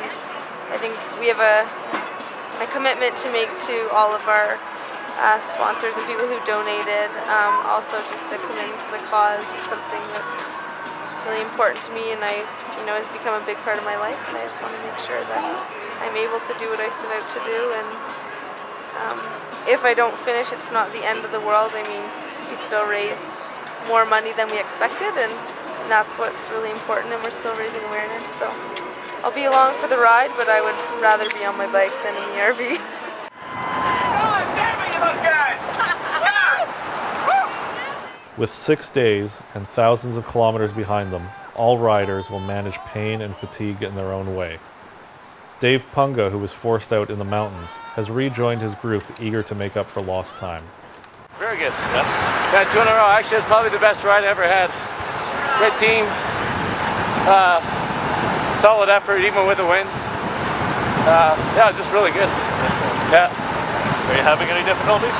I think we have a commitment to make to all of our sponsors and people who donated. Also just to come into the cause is something that's really important to me, and has become a big part of my life, and I just want to make sure that I'm able to do what I set out to do. And if I don't finish, it's not the end of the world. I mean, we still raised more money than we expected, and that's what's really important, and we're still raising awareness. So I'll be along for the ride, but I would rather be on my bike than in the RV. With 6 days and thousands of kilometers behind them, all riders will manage pain and fatigue in their own way. Dave Punga, who was forced out in the mountains, has rejoined his group, eager to make up for lost time. Very good. Yeah, 2 in a row. Actually, it's probably the best ride I ever had. Great team. Solid effort, even with the wind. Yeah, it was just really good. Excellent. Yeah. Are you having any difficulties?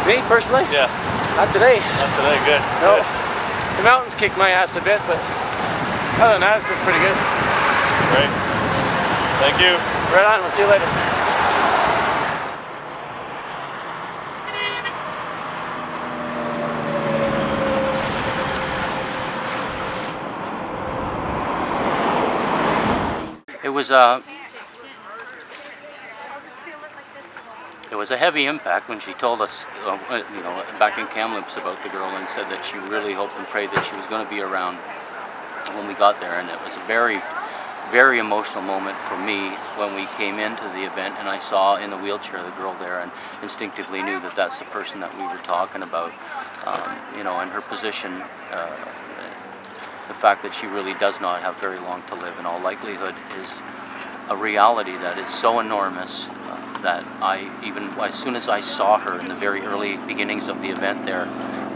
Me, personally? Yeah. Not today. Not today, good. No. Good. The mountains kicked my ass a bit, but other than that, it's been pretty good. Great. Thank you. Right on. We'll see you later. It was a heavy impact when she told us, back in Kamloops about the girl, and said that she really hoped and prayed that she was going to be around when we got there. And it was a very, very emotional moment for me when we came into the event and I saw in the wheelchair the girl there, and instinctively knew that that's the person that we were talking about. And her position, the fact that she really does not have very long to live in all likelihood, is a reality that is so enormous that as soon as I saw her in the very early beginnings of the event there,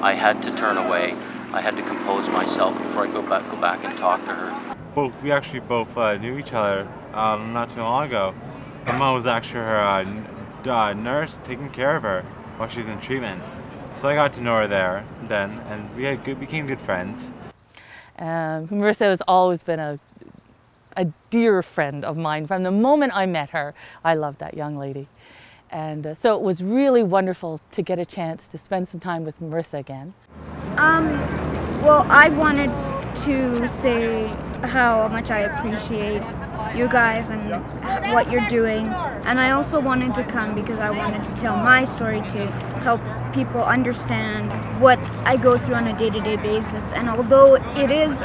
I had to turn away. I had to compose myself before I go back and talk to her. We actually both knew each other not too long ago. My mom was actually her nurse taking care of her while she was in treatment. So I got to know her there then, and we became good friends. Marissa has always been a dear friend of mine. From the moment I met her, I loved that young lady. And so it was really wonderful to get a chance to spend some time with Marissa again. Well, I wanted to say how much I appreciate you guys and what you're doing. And I also wanted to come because I wanted to tell my story to help people understand what I go through on a day-to-day basis. And although it is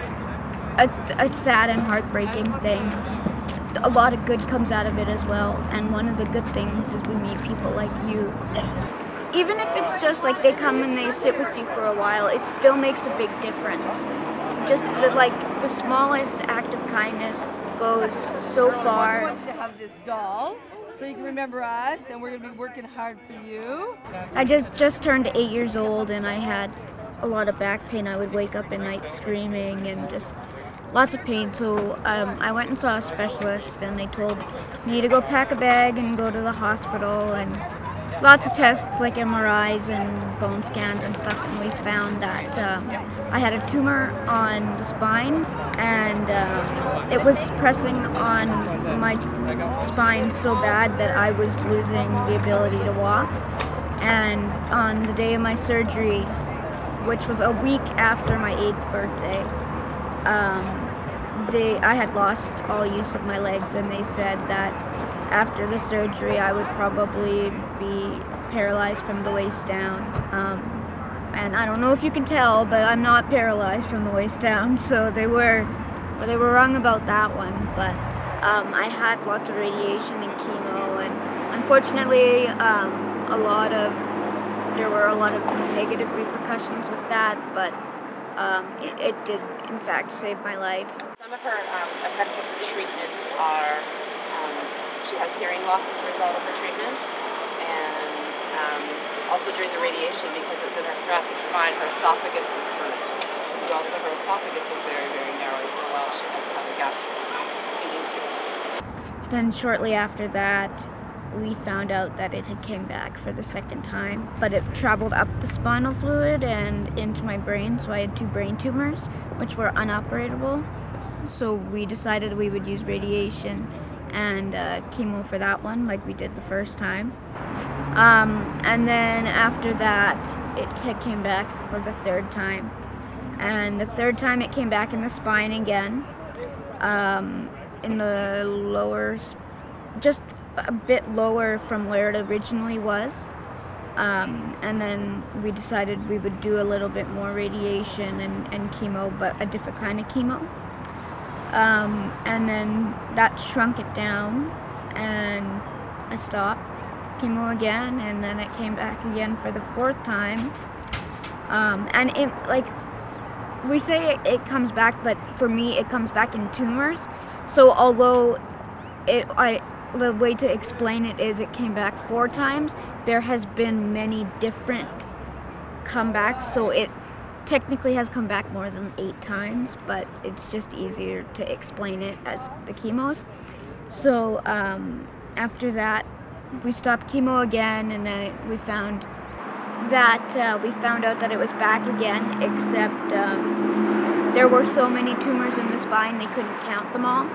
a sad and heartbreaking thing, a lot of good comes out of it as well. And one of the good things is we meet people like you. Even if it's just like they come and they sit with you for a while, it still makes a big difference. Just the smallest act of kindness goes so far. I want you to have this doll so you can remember us, and we're going to be working hard for you. I just turned 8 years old, and I had a lot of back pain. I would wake up at night screaming and just lots of pain. So I went and saw a specialist, and they told me to go pack a bag and go to the hospital, and lots of tests like MRIs and bone scans and stuff, and we found that I had a tumor on the spine, and it was pressing on my spine so bad that I was losing the ability to walk. And on the day of my surgery, which was a week after my 8th birthday, I had lost all use of my legs, and they said that after the surgery I would probably be paralyzed from the waist down. And I don't know if you can tell, but I'm not paralyzed from the waist down, so they were wrong about that one. But I had lots of radiation and chemo, and unfortunately there were a lot of negative repercussions with that, but it did in fact save my life. Some of her effects of her treatment are she has hearing loss as a result of her treatments, and also during the radiation, because it's in her thoracic spine, her esophagus was burnt as well, so her esophagus is very, very narrow. For a while she had to have a gastric feeding tube. Then shortly after that, we found out that it had came back for the second time, but it traveled up the spinal fluid and into my brain, so I had 2 brain tumors, which were unoperatable. So we decided we would use radiation and chemo for that one, like we did the first time. And then after that, it came back for the third time. And the third time it came back in the spine again, in the lower, just a bit lower from where it originally was. And then we decided we would do a little bit more radiation and chemo, but a different kind of chemo. And then that shrunk it down, and I stopped chemo again, and then it came back again for the fourth time. And it, like, we say it comes back, but for me it comes back in tumors. So although the way to explain it is it came back 4 times, there has been many different comebacks, so it technically has come back more than 8 times, but it's just easier to explain it as the chemos. So after that, we stopped chemo again, and then we found out that it was back again, except there were so many tumors in the spine they couldn't count them all,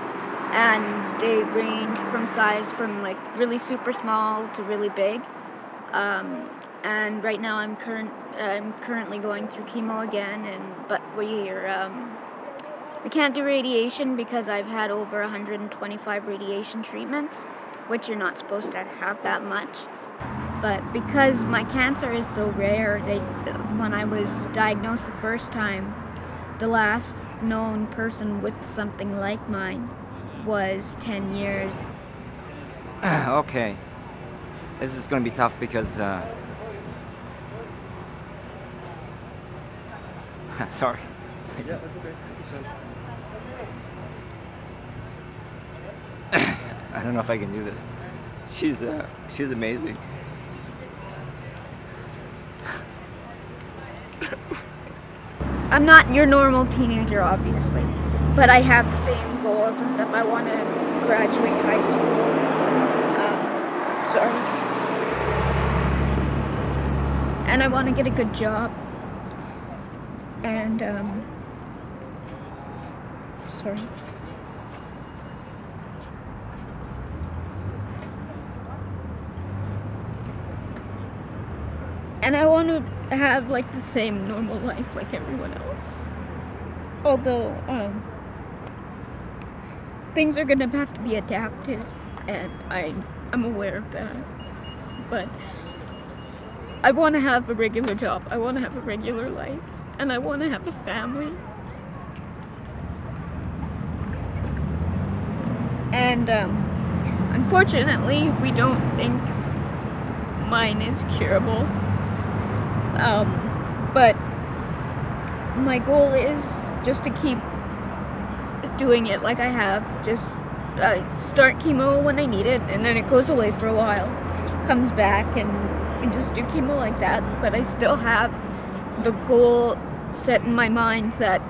and they ranged from size from like really super small to really big. And right now I'm currently going through chemo again, but we can't do radiation because I've had over 125 radiation treatments, which you're not supposed to have that much. But because my cancer is so rare, when I was diagnosed the first time, the last known person with something like mine was 10 years. Okay. This is going to be tough because... sorry. Yeah, that's okay. I don't know if I can do this. She's amazing. I'm not your normal teenager, obviously, but I have the same goals and stuff. I want to graduate high school. And I want to get a good job. And, sorry. And I want to have like the same normal life like everyone else. Although things are gonna have to be adapted, and I'm aware of that. But I want to have a regular job. I want to have a regular life, and I want to have a family. And unfortunately, we don't think mine is curable. But my goal is just to keep doing it like I have. Just start chemo when I need it, and then it goes away for a while, comes back, and just do chemo like that. But I still have the goal set in my mind that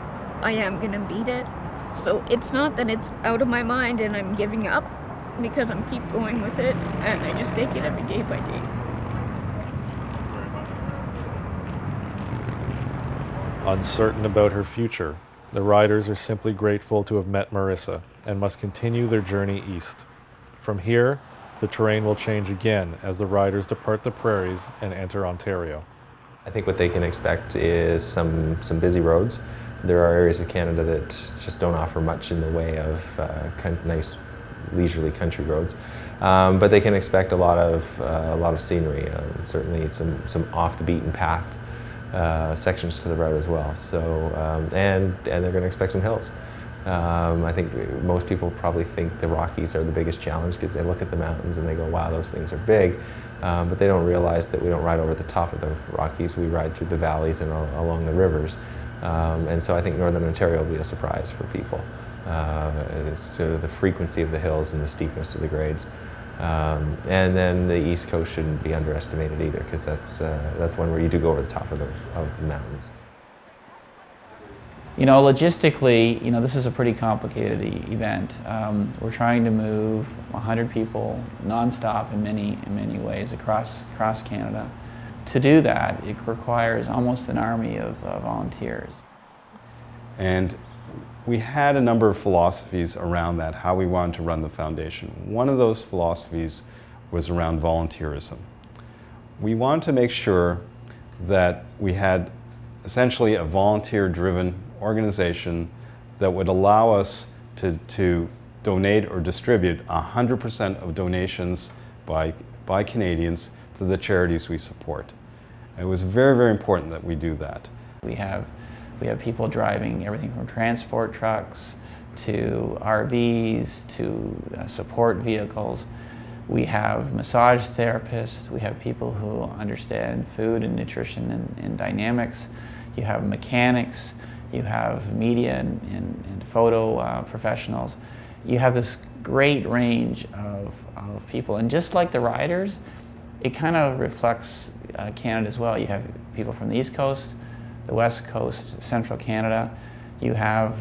I am gonna beat it. So it's not that it's out of my mind and I'm giving up, because I'm keep going with it, and I just take it every day by day. Uncertain about her future, the riders are simply grateful to have met Marissa and must continue their journey east. From here, the terrain will change again as the riders depart the prairies and enter Ontario. I think what they can expect is some busy roads. There are areas of Canada that just don't offer much in the way of nice, leisurely country roads, but they can expect a lot of scenery. Certainly, some off the beaten path sections to the route as well. So, and they're going to expect some hills. I think most people probably think the Rockies are the biggest challenge because they look at the mountains and they go, wow, those things are big. But they don't realize that we don't ride over the top of the Rockies, we ride through the valleys and along the rivers. And so I think Northern Ontario will be a surprise for people. So the frequency of the hills and the steepness of the grades. And then the East Coast shouldn't be underestimated either, because that's one where you do go over the top of the mountains. You know, logistically, you know, this is a pretty complicated event. We're trying to move 100 people nonstop in many ways across Canada. To do that, it requires almost an army of volunteers. And we had a number of philosophies around that, how we wanted to run the foundation. One of those philosophies was around volunteerism. We wanted to make sure that we had essentially a volunteer-driven organization that would allow us to donate or distribute 100% of donations by Canadians to the charities we support. It was very, very important that we do that. We have people driving everything from transport trucks to RVs to support vehicles. We have massage therapists. We have people who understand food and nutrition and dynamics. You have mechanics. You have media and photo professionals. You have this great range of people. And just like the riders, it kind of reflects Canada as well. You have people from the East Coast, the West Coast, Central Canada. You have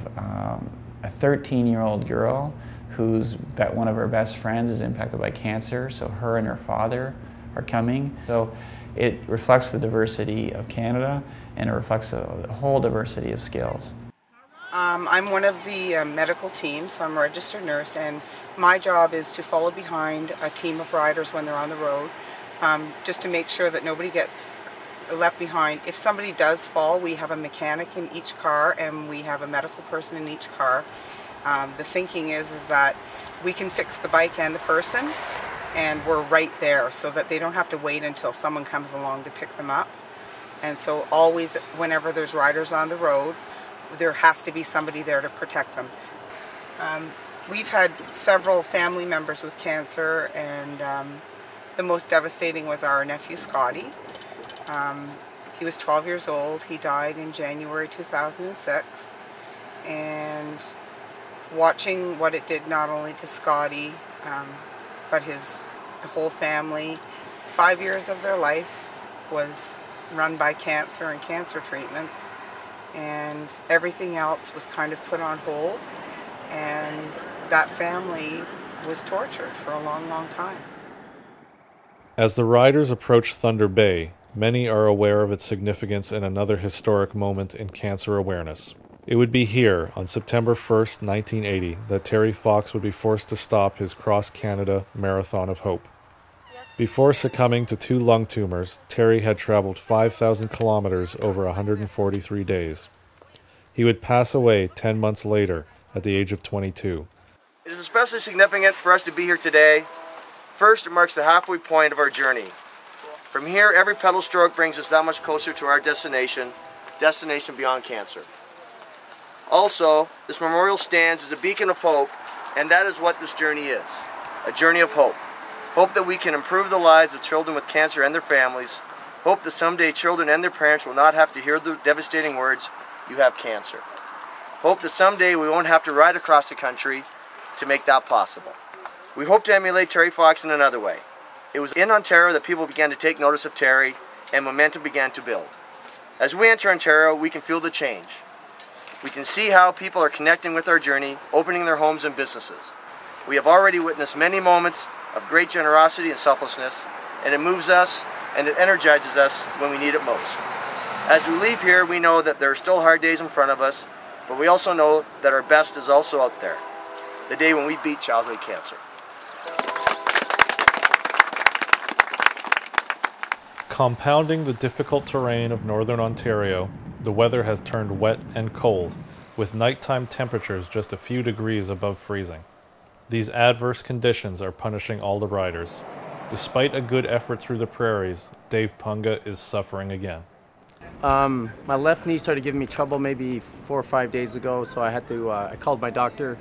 a 13-year-old girl who's one of her best friends is impacted by cancer, so her and her father are coming. So it reflects the diversity of Canada, and it reflects a whole diversity of skills. I'm one of the medical team, so I'm a registered nurse, and my job is to follow behind a team of riders when they're on the road, just to make sure that nobody gets left behind. If somebody does fall, we have a mechanic in each car and we have a medical person in each car. The thinking is that we can fix the bike and the person, and we're right there so that they don't have to wait until someone comes along to pick them up. And so always, whenever there's riders on the road, there has to be somebody there to protect them. We've had several family members with cancer, and the most devastating was our nephew Scotty. He was 12 years old. He died in January 2006. And watching what it did not only to Scotty, but the whole family, 5 years of their life was run by cancer and cancer treatments, and everything else was kind of put on hold, and that family was tortured for a long, long time. As the riders approach Thunder Bay, many are aware of its significance in another historic moment in cancer awareness. It would be here, on September 1st, 1980, that Terry Fox would be forced to stop his cross-Canada Marathon of Hope. Before succumbing to 2 lung tumors, Terry had traveled 5,000 kilometers over 143 days. He would pass away 10 months later, at the age of 22. It is especially significant for us to be here today. First, it marks the halfway point of our journey. From here, every pedal stroke brings us that much closer to our destination beyond cancer. Also, this memorial stands as a beacon of hope, and that is what this journey is, a journey of hope. Hope that we can improve the lives of children with cancer and their families. Hope that someday children and their parents will not have to hear the devastating words, "You have cancer." Hope that someday we won't have to ride across the country to make that possible. We hope to emulate Terry Fox in another way. It was in Ontario that people began to take notice of Terry, and momentum began to build. As we enter Ontario, we can feel the change. We can see how people are connecting with our journey, opening their homes and businesses. We have already witnessed many moments of great generosity and selflessness, and it moves us and it energizes us when we need it most. As we leave here, we know that there are still hard days in front of us, but we also know that our best is also out there, the day when we beat childhood cancer. Compounding the difficult terrain of northern Ontario, the weather has turned wet and cold, with nighttime temperatures just a few degrees above freezing. These adverse conditions are punishing all the riders. Despite a good effort through the prairies, Dave Punga is suffering again. My left knee started giving me trouble maybe 4 or 5 days ago, so I had to. I called my doctor,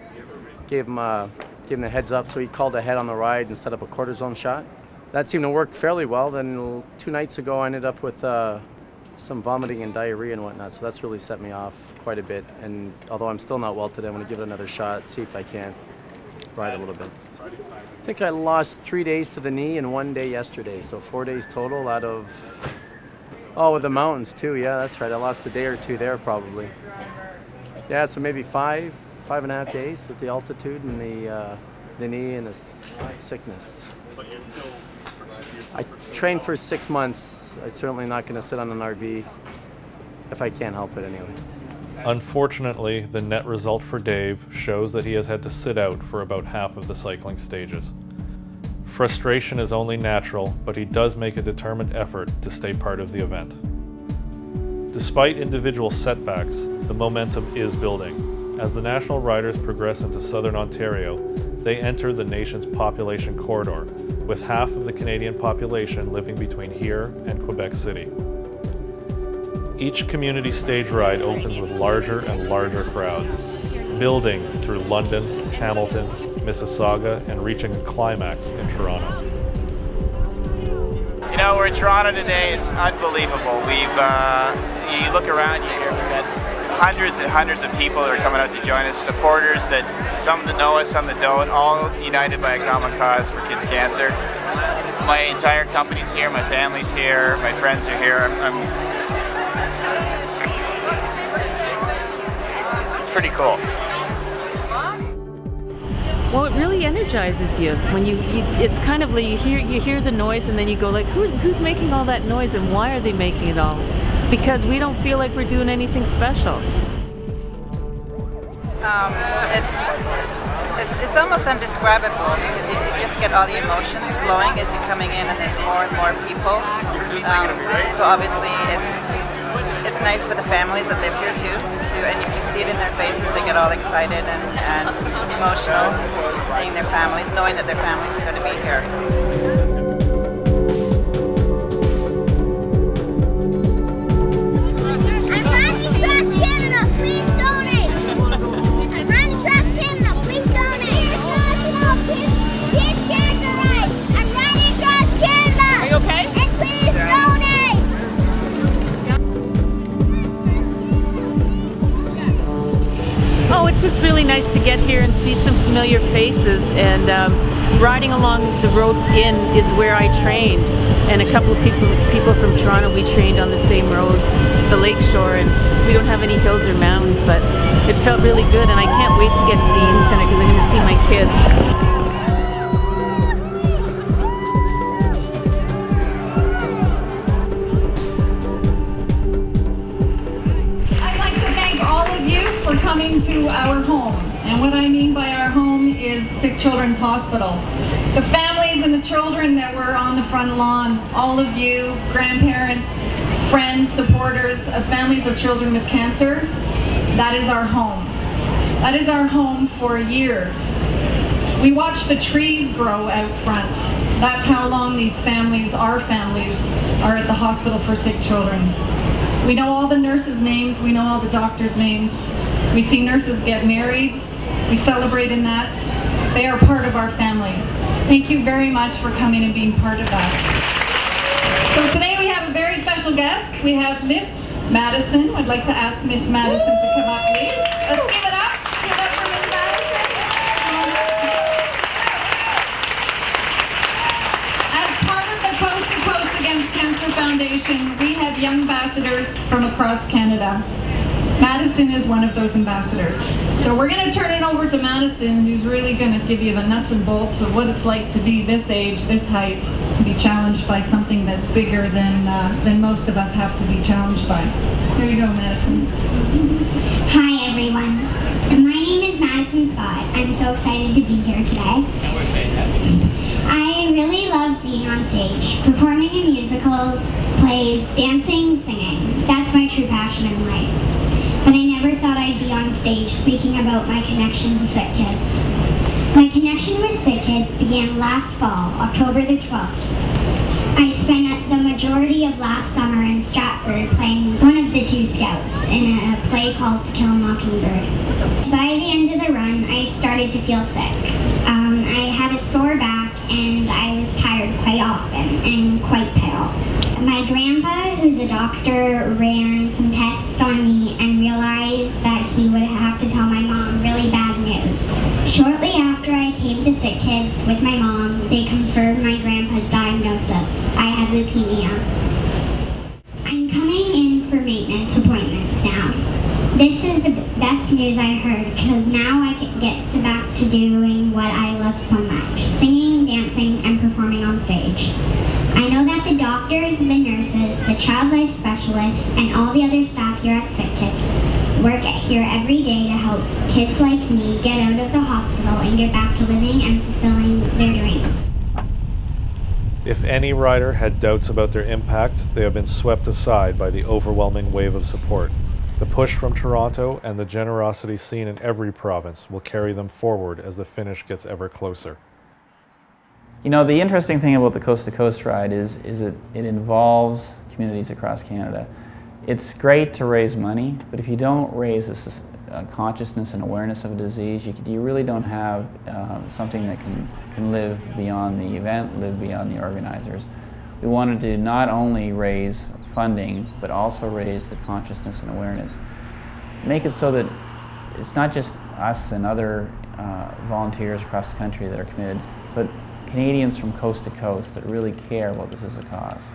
gave him a heads up, so he called ahead on the ride and set up a cortisone shot. That seemed to work fairly well. Then 2 nights ago, I ended up with some vomiting and diarrhea and whatnot, so that's really set me off quite a bit. And although I'm still not well today, I'm going to give it another shot, see if I can't ride a little bit. I think I lost 3 days to the knee and 1 day yesterday, so 4 days total out of, with the mountains too, yeah, that's right. I lost a day or 2 there probably. Yeah, so maybe 5.5 days with the altitude and the knee and the sickness. I trained for 6 months. I'm certainly not going to sit on an RV if I can't help it anyway. Unfortunately, the net result for Dave shows that he has had to sit out for about half of the cycling stages. Frustration is only natural, but he does make a determined effort to stay part of the event. Despite individual setbacks, the momentum is building. As the national riders progress into southern Ontario, they enter the nation's population corridor, with half of the Canadian population living between here and Quebec City. Each community stage ride opens with larger and larger crowds, building through London, Hamilton, Mississauga, and reaching a climax in Toronto. You know, we're in Toronto today. It's unbelievable. You look around here, we've got hundreds and hundreds of people that are coming out to join us, supporters that some that know us, some that don't, all united by a common cause for kids' cancer. My entire company's here, my family's here, my friends are here. It's pretty cool. Well, it really energizes you when it's kind of like you hear the noise and then you go like, who's making all that noise and why are they making it all? Because we don't feel like we're doing anything special. It's almost indescribable because you just get all the emotions flowing as you're coming in, and there's more and more people. So obviously it's nice for the families that live here too, and you can see it in their faces. They get all excited and emotional, seeing their families, knowing that their families are going to be here. Oh, it's just really nice to get here and see some familiar faces, and riding along the road in is where I trained, and a couple of people from Toronto, we trained on the same road, the lakeshore, and we don't have any hills or mountains, but it felt really good, and I can't wait to get to the Eden Center because I'm going to see my kid. Coming to our home, and what I mean by our home is Sick Children's Hospital. The families and the children that were on the front lawn, all of you, grandparents, friends, supporters of families of children with cancer, that is our home. That is our home for years. We watch the trees grow out front. That's how long these families, our families, are at the Hospital for Sick Children. We know all the nurses' names, we know all the doctors' names. We see nurses get married, we celebrate in that. They are part of our family. Thank you very much for coming and being part of that. So today we have a very special guest. We have Miss Madison. I'd like to ask Miss Madison to come up, please. Let's give it up. Give it up for Miss Madison. As part of the Coast to Coast Against Cancer Foundation, we have young ambassadors from across Canada. Madison is one of those ambassadors. So we're going to turn it over to Madison, who's really going to give you the nuts and bolts of what it's like to be this age, this height, to be challenged by something that's bigger than most of us have to be challenged by. Here you go, Madison. Hi, everyone. My name is Madison Scott. I'm so excited to be here today. I really love being on stage, performing in musicals, plays, dancing, singing. That's my true passion in life. But I never thought I'd be on stage speaking about my connection to sick kids. My connection with sick kids began last fall, October the 12th. I spent the majority of last summer in Stratford playing one of the two scouts in a play called To Kill a Mockingbird. By the end of the run, I started to feel sick. I had a sore back and I was tired quite often and quite pale. My grandpa, who's a doctor, ran some tests on me and realized that he would have to tell my mom really bad news. Shortly after I came to Sick Kids with my mom, they confirmed my grandpa's diagnosis. I had leukemia. I'm coming in for maintenance appointments now. This is the best news I heard because now I can get back to doing what I love so much, singing, dancing, and performing on stage. I know that the doctors, the nurses, the child life specialists, and all the other staff here at Sick Kids work here every day to help kids like me get out of the hospital and get back to living and fulfilling their dreams. If any rider had doubts about their impact, they have been swept aside by the overwhelming wave of support. The push from Toronto and the generosity seen in every province will carry them forward as the finish gets ever closer. You know, the interesting thing about the Coast to Coast ride is it involves communities across Canada. It's great to raise money, but if you don't raise this consciousness and awareness of a disease, you really don't have something that can live beyond the event, live beyond the organizers. We wanted to not only raise funding, but also raise the consciousness and awareness. Make it so that it's not just us and other volunteers across the country that are committed, but Canadians from coast to coast that really care about this as a cause.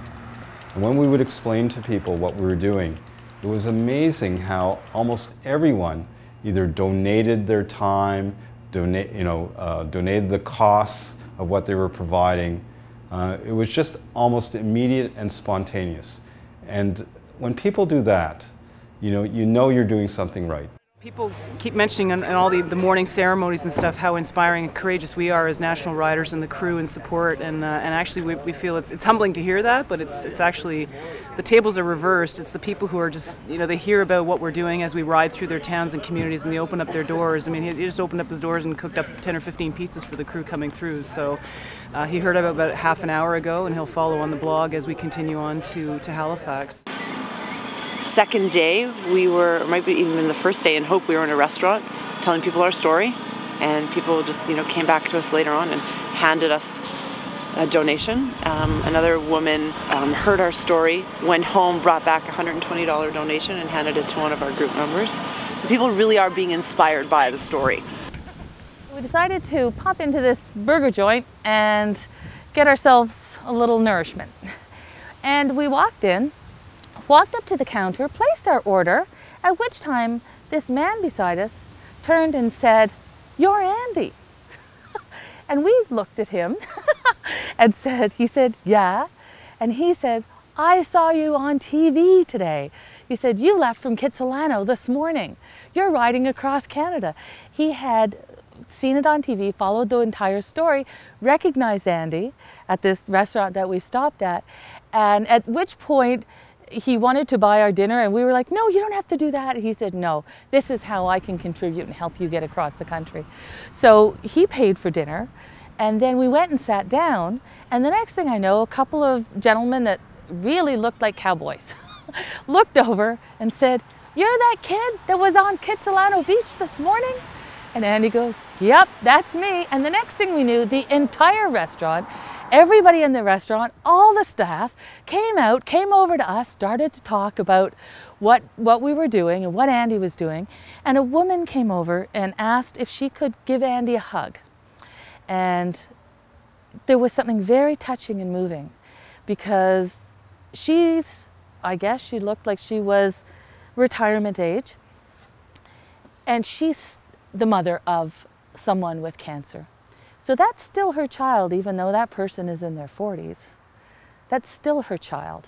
And when we would explain to people what we were doing, it was amazing how almost everyone either donated their time, donated the costs of what they were providing. It was just almost immediate and spontaneous. And when people do that, you know you're doing something right. People keep mentioning in all the morning ceremonies and stuff how inspiring and courageous we are as national riders and the crew and support, and actually we feel it's humbling to hear that, but it's actually, the tables are reversed. It's the people who are just, they hear about what we're doing as we ride through their towns and communities, and they open up their doors. I mean, he just opened up his doors and cooked up 10 or 15 pizzas for the crew coming through. So he heard about half an hour ago, and he'll follow on the blog as we continue on to Halifax. Second day, might be even the first day in Hope, we were in a restaurant telling people our story, and people just came back to us later on and handed us a donation. Another woman heard our story, went home, brought back a $120 donation and handed it to one of our group members. So people really are being inspired by the story. We decided to pop into this burger joint and get ourselves a little nourishment. And we walked up to the counter, placed our order, at which time this man beside us turned and said, "You're Andy." And we looked at him and he said, "Yeah." And he said, "I saw you on TV today." He said, "You left from Kitsilano this morning. You're riding across Canada." He had seen it on TV, followed the entire story, recognized Andy at this restaurant that we stopped at, and at which point he wanted to buy our dinner, and we were like, "No, you don't have to do that." He said, "No, this is how I can contribute and help you get across the country." So he paid for dinner, and then we went and sat down, and the next thing I know, a couple of gentlemen that really looked like cowboys looked over and said, "You're that kid that was on Kitsilano Beach this morning?" And Andy goes, "Yep, that's me." And the next thing we knew, the entire restaurant, everybody in the restaurant, all the staff came over to us, started to talk about what we were doing and what Andy was doing. And a woman came over and asked if she could give Andy a hug. And there was something very touching and moving, because I guess she looked like she was retirement age. And she's the mother of someone with cancer. So that's still her child, even though that person is in their 40s. That's still her child.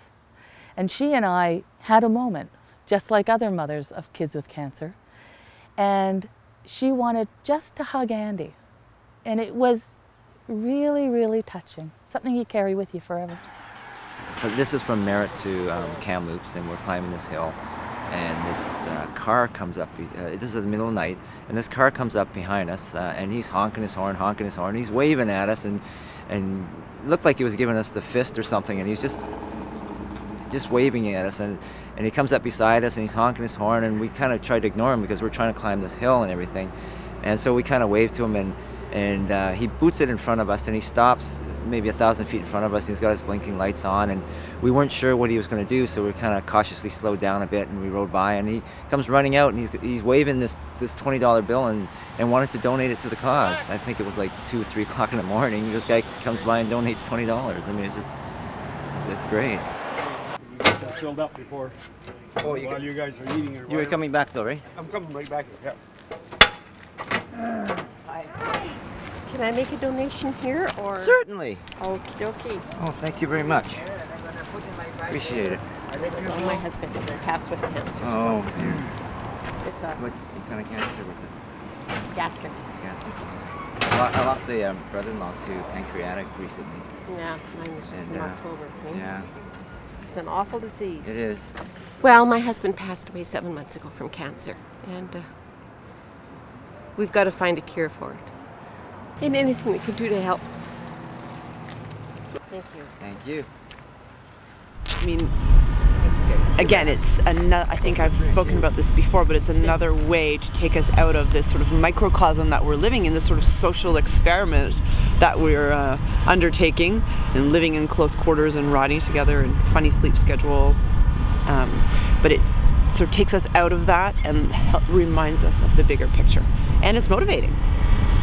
And she and I had a moment, just like other mothers of kids with cancer. And she wanted just to hug Andy. And it was really, really touching. Something you carry with you forever. This is from Merritt to Kamloops, and we're climbing this hill. And this car comes up, this is the middle of the night, and this car comes up behind us, and he's honking his horn, he's waving at us, and looked like he was giving us the fist or something, and he's just waving at us, and he comes up beside us, and he's honking his horn, and we kind of tried to ignore him because we're trying to climb this hill and everything, and so we kind of waved to him, and he boots it in front of us, and he stops maybe 1,000 feet in front of us, and he's got his blinking lights on, and we weren't sure what he was going to do, so we kind of cautiously slowed down a bit, and we rode by, and he comes running out, and he's waving this $20 bill and wanted to donate it to the cause. I think it was like 2 or 3 o'clock in the morning. This guy comes by and donates $20. I mean, it's great. Filled up before. Oh, while you guys are eating. You were coming back though, right? I'm coming right back here. Hi. Can I make a donation here, or? Certainly. Okie dokie. Oh, thank you very much. Appreciate it. Well, my husband passed with cancer. Oh, so dear. It's What kind of cancer was it? gastric. Gastric. Well, I lost a brother-in-law to pancreatic recently. Yeah, mine was just in October. Yeah. It's an awful disease. It is. Well, my husband passed away 7 months ago from cancer, and we've got to find a cure for it. And anything we can do to help. Thank you. Thank you. I mean, again, it's another, I think I've spoken about this before, but it's another way to take us out of this sort of microcosm that we're living in, this sort of social experiment that we're undertaking and living in close quarters and riding together and funny sleep schedules. But it sort of takes us out of that and reminds us of the bigger picture. And it's motivating.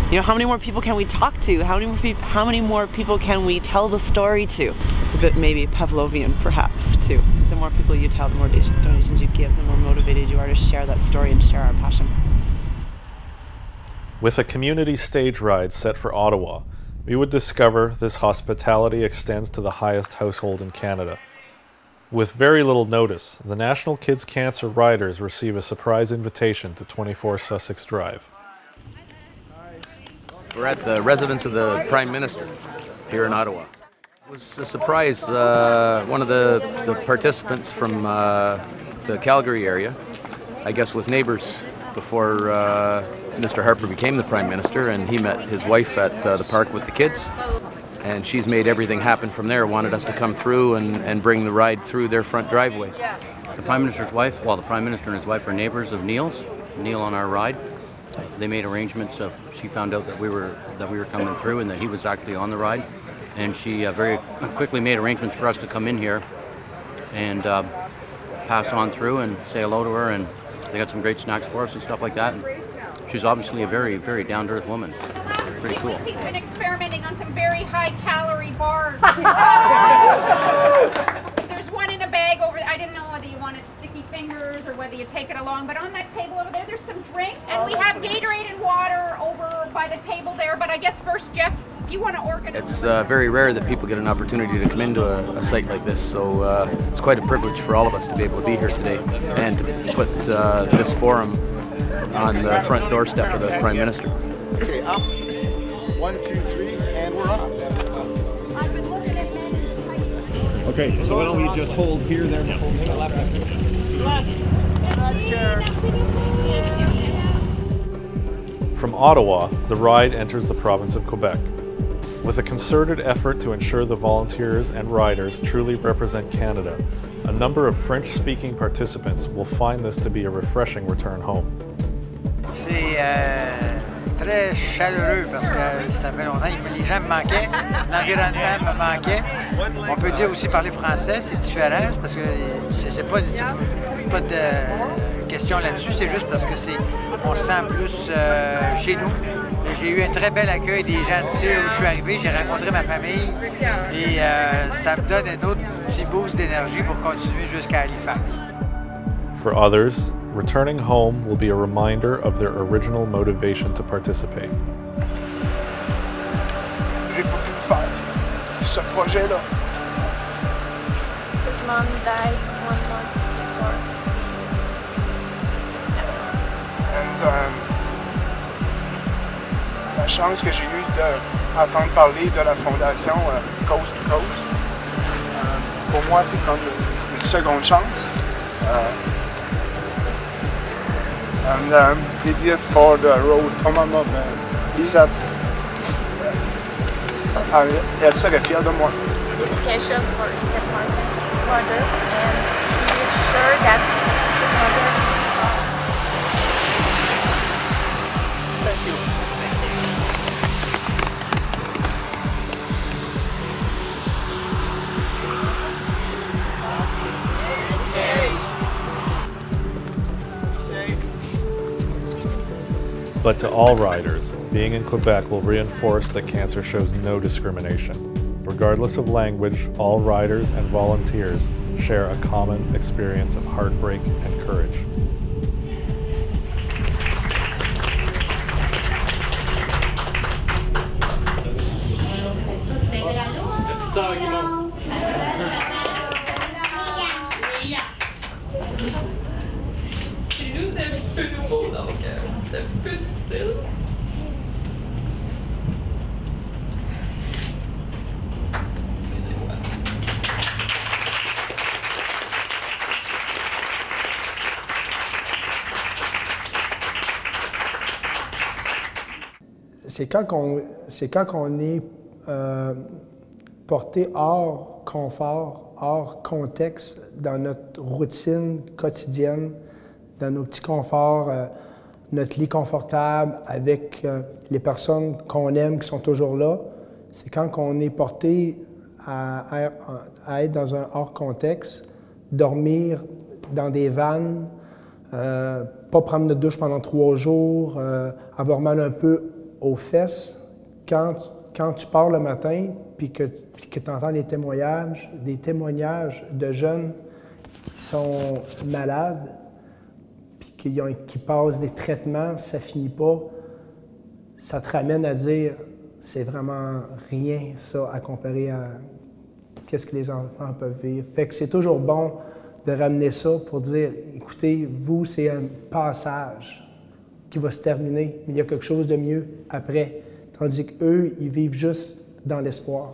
You know, how many more people can we talk to? How many more people can we tell the story to? It's a bit maybe Pavlovian, perhaps, too. The more people you tell, the more donations you give, the more motivated you are to share that story and share our passion. With a community stage ride set for Ottawa, we would discover this hospitality extends to the highest household in Canada. With very little notice, the National Kids Cancer Riders receive a surprise invitation to 24 Sussex Drive. We're at the residence of the Prime Minister here in Ottawa. It was a surprise. One of the participants from the Calgary area, I guess, was neighbors before Mr. Harper became the Prime Minister, and he met his wife at the park with the kids. And she's made everything happen from there, wanted us to come through and bring the ride through their front driveway. The Prime Minister's wife, well, the Prime Minister and his wife are neighbors of Neil's. Neil on our ride. They made arrangements. She found out that we were coming through and that he was actually on the ride, and she very quickly made arrangements for us to come in here and pass on through and say hello to her, and they got some great snacks for us and stuff like that. And she's obviously a very, very down-to-earth woman. Pretty cool. He's been experimenting on some very high-calorie bars. There's one in a bag over there. I didn't know whether you wanted sticky fingers or whether you take it along, but on that table over there, there's some drink, and we have Gatorade and water over by the table there. But I guess first, Jeff, you want to organize. It's very rare that people get an opportunity to come into a site like this, so it's quite a privilege for all of us to be able to be here today and to put this forum on the front doorstep of the Prime Minister. Okay, up. 1, 2, 3, and we're off. Okay, so why don't we just hold here, there, now. From Ottawa, the ride enters the province of Quebec. With a concerted effort to ensure the volunteers and riders truly represent Canada, a number of French-speaking participants will find this to be a refreshing return home. Très chaleureux parce que ça fait longtemps que les gens me manquaient, l'environnement me manquait. On peut dire aussi parler français, c'est différent parce que c'est pas de question là-dessus, c'est juste parce que on se sent plus chez nous. J'ai eu un très bel accueil des gens de Sears où je suis arrivé, j'ai rencontré ma famille et ça me donne un autre petit boost d'énergie pour continuer jusqu'à Halifax. For others, returning home will be a reminder of their original motivation to participate. J'ai pas pu faire ce projet-là. His mom died 1 month before. And, la chance que j'ai eue d'entendre parler de la fondation Coast to Coast, pour moi c'est comme une seconde chance. And he did it for the road for my mom. He's at elle serait fière de moi. Dedication for his apartment, his mother, and he is sure that his mother. Thank you. But to all riders, being in Quebec will reinforce that cancer shows no discrimination. Regardless of language, all riders and volunteers share a common experience of heartbreak and courage. c'est quand on est porté hors confort, hors contexte, dans notre routine quotidienne, dans nos petits conforts, notre lit confortable, avec les personnes qu'on aime qui sont toujours là. C'est quand on est porté à être dans un hors contexte, dormir dans des vannes, pas prendre de douche pendant 3 jours, avoir mal un peu aux fesses. Quand tu pars le matin puis que tu entends des témoignages de jeunes qui sont malades puis qui passent des traitements, ça finit pas, ça te ramène à dire c'est vraiment rien ça à comparer à qu'est-ce que les enfants peuvent vivre. Fait que c'est toujours bon de ramener ça pour dire, écoutez, vous, c'est un passage qui va se terminer, mais il y a quelque chose de mieux après. Tandis qu'eux, ils vivent juste dans l'espoir.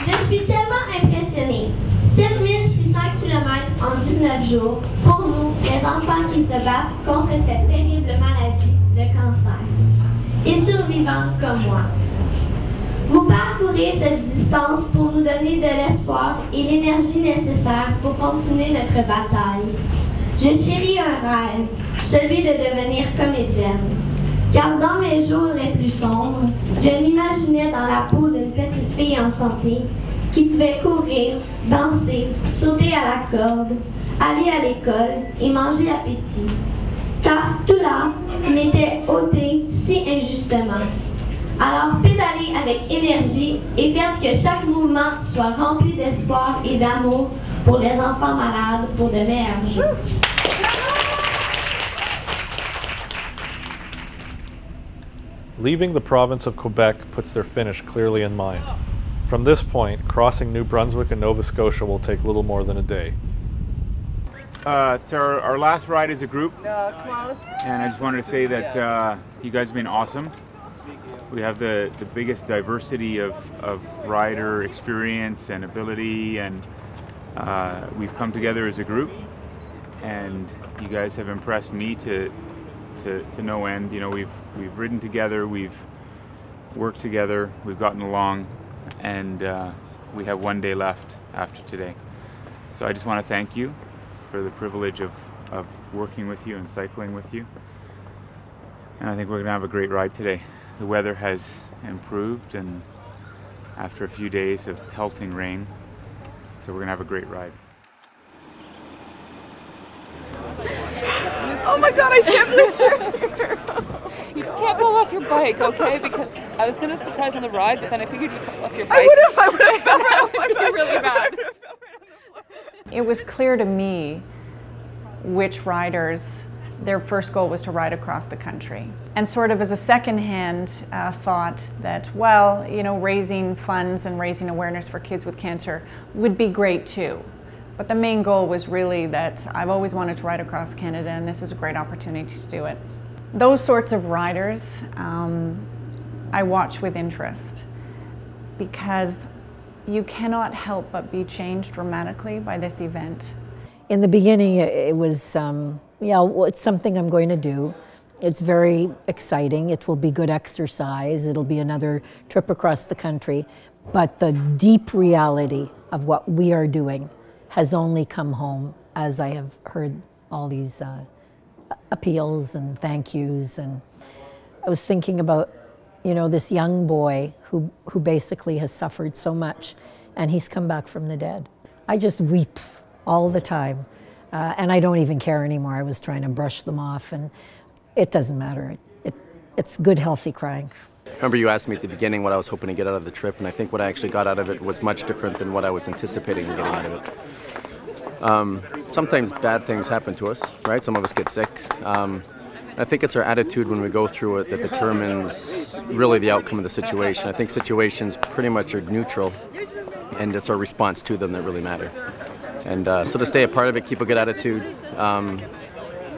Je suis tellement impressionnée. 7600 km en 19 jours pour nous, les enfants qui se battent contre cette terrible maladie, le cancer. Et survivants comme moi. Vous parcourez cette distance pour nous donner de l'espoir et l'énergie nécessaire pour continuer notre bataille. Je chéris un rêve, celui de devenir comédienne. Car dans mes jours les plus sombres, je m'imaginais dans la peau d'une petite fille en santé qui pouvait courir, danser, sauter à la corde, aller à l'école et manger appétit. Car tout là m'était ôté si injustement. Alors pédalez avec énergie et faites que chaque mouvement soit rempli d'espoir et d'amour pour les enfants malades pour de meilleurs jours. Leaving the province of Quebec puts their finish clearly in mind. From this point, crossing New Brunswick and Nova Scotia will take little more than a day. It's our last ride as a group, and I just wanted to say that you guys have been awesome. We have the biggest diversity of rider experience and ability, and we've come together as a group, and you guys have impressed me to no end. You know, we've ridden together, we've worked together, we've gotten along, and we have 1 day left after today. So I just want to thank you for the privilege of working with you and cycling with you. And I think we're going to have a great ride today. The weather has improved, and after a few days of pelting rain, so we're going to have a great ride. Oh my God, I can't believe you're here. You just can't fall off your bike, okay? Because I was going to surprise on the ride, but then I figured you'd fall off your bike. I would have fell off my bike. That would be really bad. It was clear to me which riders, their first goal was to ride across the country. And sort of as a secondhand thought that, well, you know, raising funds and raising awareness for kids with cancer would be great too. But the main goal was really that I've always wanted to ride across Canada, and this is a great opportunity to do it. Those sorts of riders I watch with interest, because you cannot help but be changed dramatically by this event. In the beginning, it was, yeah, well, it's something I'm going to do. It's very exciting. It will be good exercise. It'll be another trip across the country. But the deep reality of what we are doing has only come home as I have heard all these appeals and thank yous. And I was thinking about, you know, this young boy who basically has suffered so much, and he's come back from the dead. I just weep all the time, and I don't even care anymore. I was trying to brush them off, and it doesn't matter. It's good, healthy crying. Remember you asked me at the beginning what I was hoping to get out of the trip, and I think what I actually got out of it was much different than what I was anticipating getting out of it. Sometimes bad things happen to us, right? Some of us get sick. I think it's our attitude when we go through it that determines really the outcome of the situation. I think situations pretty much are neutral, and it's our response to them that really matter. And so to stay a part of it, keep a good attitude,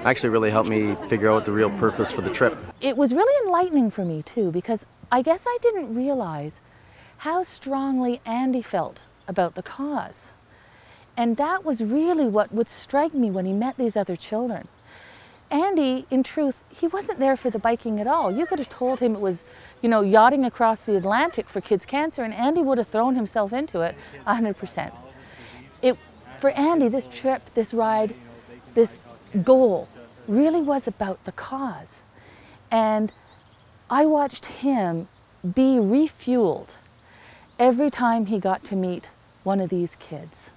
actually really helped me figure out the real purpose for the trip. It was really enlightening for me too, because I guess I didn't realize how strongly Andy felt about the cause. And that was really what would strike me when he met these other children. Andy, in truth, he wasn't there for the biking at all. You could have told him it was, you know, yachting across the Atlantic for kids' cancer, and Andy would have thrown himself into it 100%. For Andy, this trip, this ride, this goal really was about the cause. And I watched him be refueled every time he got to meet one of these kids.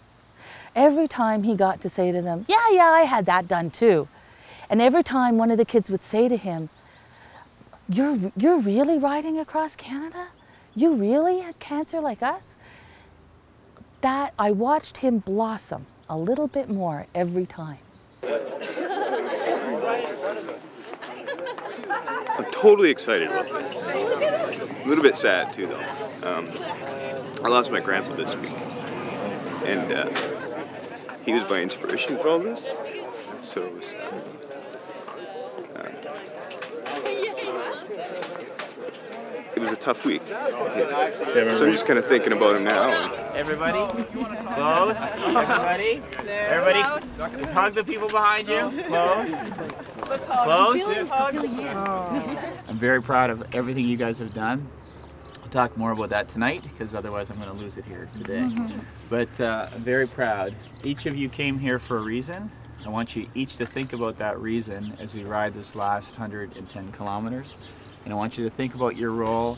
Every time he got to say to them, yeah, I had that done too. And every time one of the kids would say to him, you're really riding across Canada? You really had cancer like us? That, I watched him blossom a little bit more every time. I'm totally excited about this. A little bit sad too though. I lost my grandpa this week. And he was my inspiration for all this. So it was it was a tough week. So I'm just kind of thinking about him now. Everybody, close. Everybody, everybody, just hug the people behind you. Close. Let's hug. Close. Hugs. I'm very proud of everything you guys have done. We'll talk more about that tonight because otherwise I'm going to lose it here today. But I'm very proud. Each of you came here for a reason. I want you each to think about that reason as we ride this last 110 kilometers. And I want you to think about your role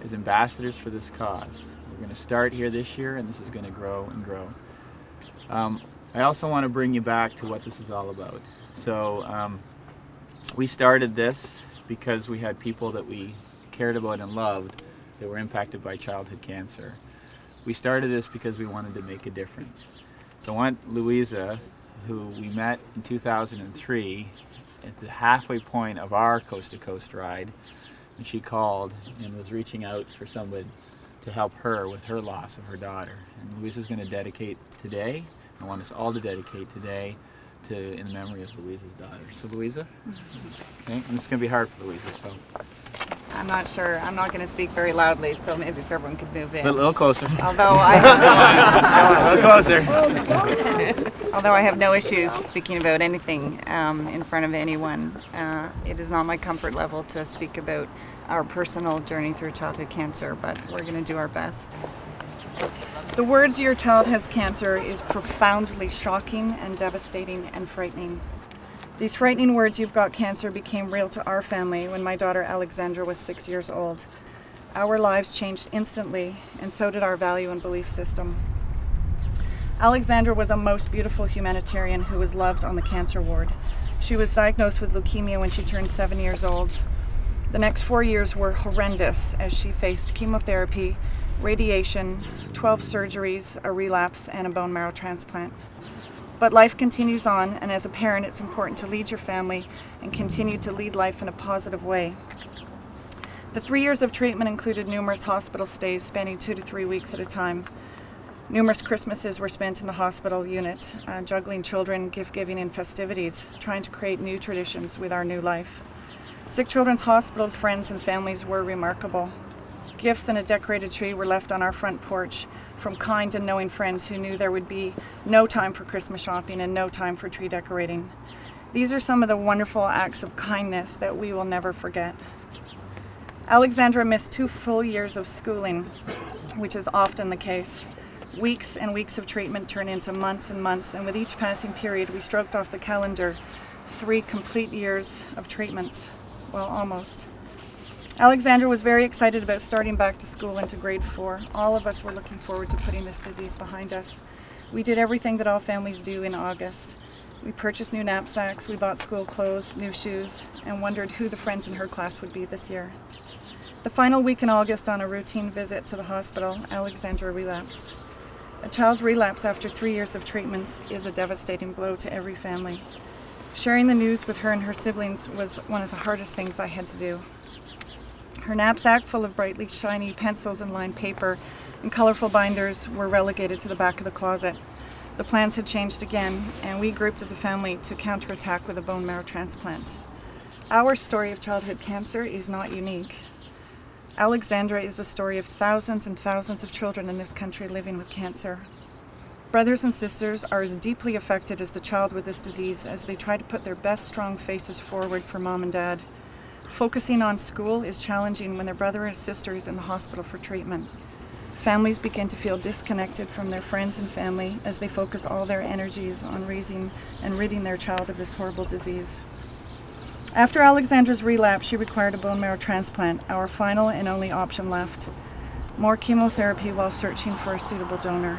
as ambassadors for this cause. We're going to start here this year, and this is going to grow and grow. I also want to bring you back to what this is all about. So we started this because we had people that we cared about and loved that were impacted by childhood cancer. We started this because we wanted to make a difference. So I want Louisa, who we met in 2003 at the halfway point of our coast-to-coast ride, and she called and was reaching out for someone to help her with her loss of her daughter. And Louisa's going to dedicate today, I want us all to dedicate today in memory of Louisa's daughter. So Louisa, okay, and it's going to be hard for Louisa, so. I'm not sure. I'm not going to speak very loudly, so maybe if everyone could move in. A little closer. Although I have a little closer. Although I have no issues speaking about anything in front of anyone, it is not my comfort level to speak about our personal journey through childhood cancer, but we're going to do our best. The words "your child has cancer" is profoundly shocking and devastating and frightening. These frightening words, "you've got cancer," became real to our family when my daughter Alexandra was 6 years old. Our lives changed instantly, and so did our value and belief system. Alexandra was a most beautiful humanitarian who was loved on the cancer ward. She was diagnosed with leukemia when she turned 7 years old. The next 4 years were horrendous as she faced chemotherapy, radiation, 12 surgeries, a relapse, and a bone marrow transplant. But life continues on, and as a parent, it's important to lead your family and continue to lead life in a positive way. The 3 years of treatment included numerous hospital stays spanning 2 to 3 weeks at a time. Numerous Christmases were spent in the hospital unit, juggling children, gift-giving, and festivities, trying to create new traditions with our new life. Sick Children's Hospital's friends and families were remarkable. Gifts and a decorated tree were left on our front porch from kind and knowing friends who knew there would be no time for Christmas shopping and no time for tree decorating. These are some of the wonderful acts of kindness that we will never forget. Alexandra missed 2 full years of schooling, which is often the case. Weeks and weeks of treatment turn into months and months, and with each passing period we stroked off the calendar 3 complete years of treatments. Well, almost. Alexandra was very excited about starting back to school into grade 4. All of us were looking forward to putting this disease behind us. We did everything that all families do in August. We purchased new knapsacks, we bought school clothes, new shoes, and wondered who the friends in her class would be this year. The final week in August, on a routine visit to the hospital, Alexandra relapsed. A child's relapse after 3 years of treatments is a devastating blow to every family. Sharing the news with her and her siblings was one of the hardest things I had to do. Her knapsack, full of brightly shiny pencils and lined paper and colorful binders, were relegated to the back of the closet. The plans had changed again, and we grouped as a family to counterattack with a bone marrow transplant. Our story of childhood cancer is not unique. Alexandra is the story of thousands and thousands of children in this country living with cancer. Brothers and sisters are as deeply affected as the child with this disease as they try to put their best strong faces forward for mom and dad. Focusing on school is challenging when their brother or sister is in the hospital for treatment. Families begin to feel disconnected from their friends and family as they focus all their energies on raising and ridding their child of this horrible disease. After Alexandra's relapse, she required a bone marrow transplant, our final and only option left. More chemotherapy while searching for a suitable donor.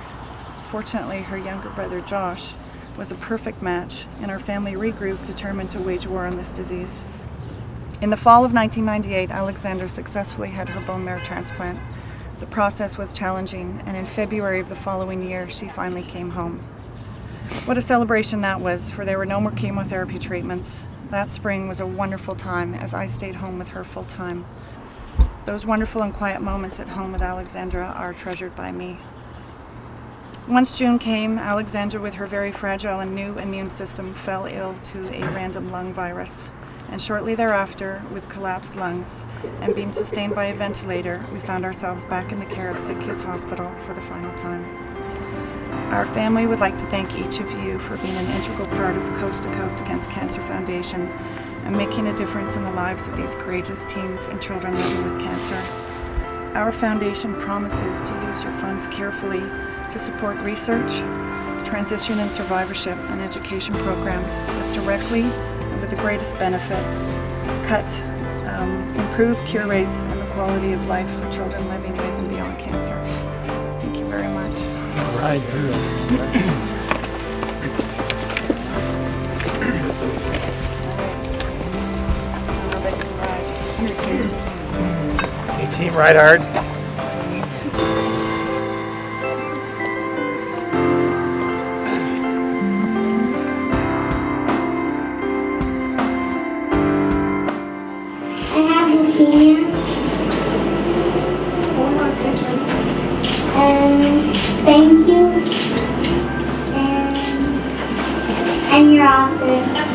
Fortunately, her younger brother Josh was a perfect match, and our family regrouped, determined to wage war on this disease. In the fall of 1998, Alexandra successfully had her bone marrow transplant. The process was challenging, and in February of the following year, she finally came home. What a celebration that was, for there were no more chemotherapy treatments. That spring was a wonderful time as I stayed home with her full time. Those wonderful and quiet moments at home with Alexandra are treasured by me. Once June came, Alexandra, with her very fragile and new immune system, fell ill to a random lung virus. And shortly thereafter, with collapsed lungs and being sustained by a ventilator, we found ourselves back in the care of Sick Kids Hospital for the final time. Our family would like to thank each of you for being an integral part of the Coast to Coast Against Cancer Foundation and making a difference in the lives of these courageous teens and children living with cancer. Our foundation promises to use your funds carefully to support research, transition and survivorship, and education programs that directly and with the greatest benefit improve cure rates and the quality of life for children living with and beyond cancer. Thank you very much. All right, Hey team, ride hard. Thank you. And you're awesome.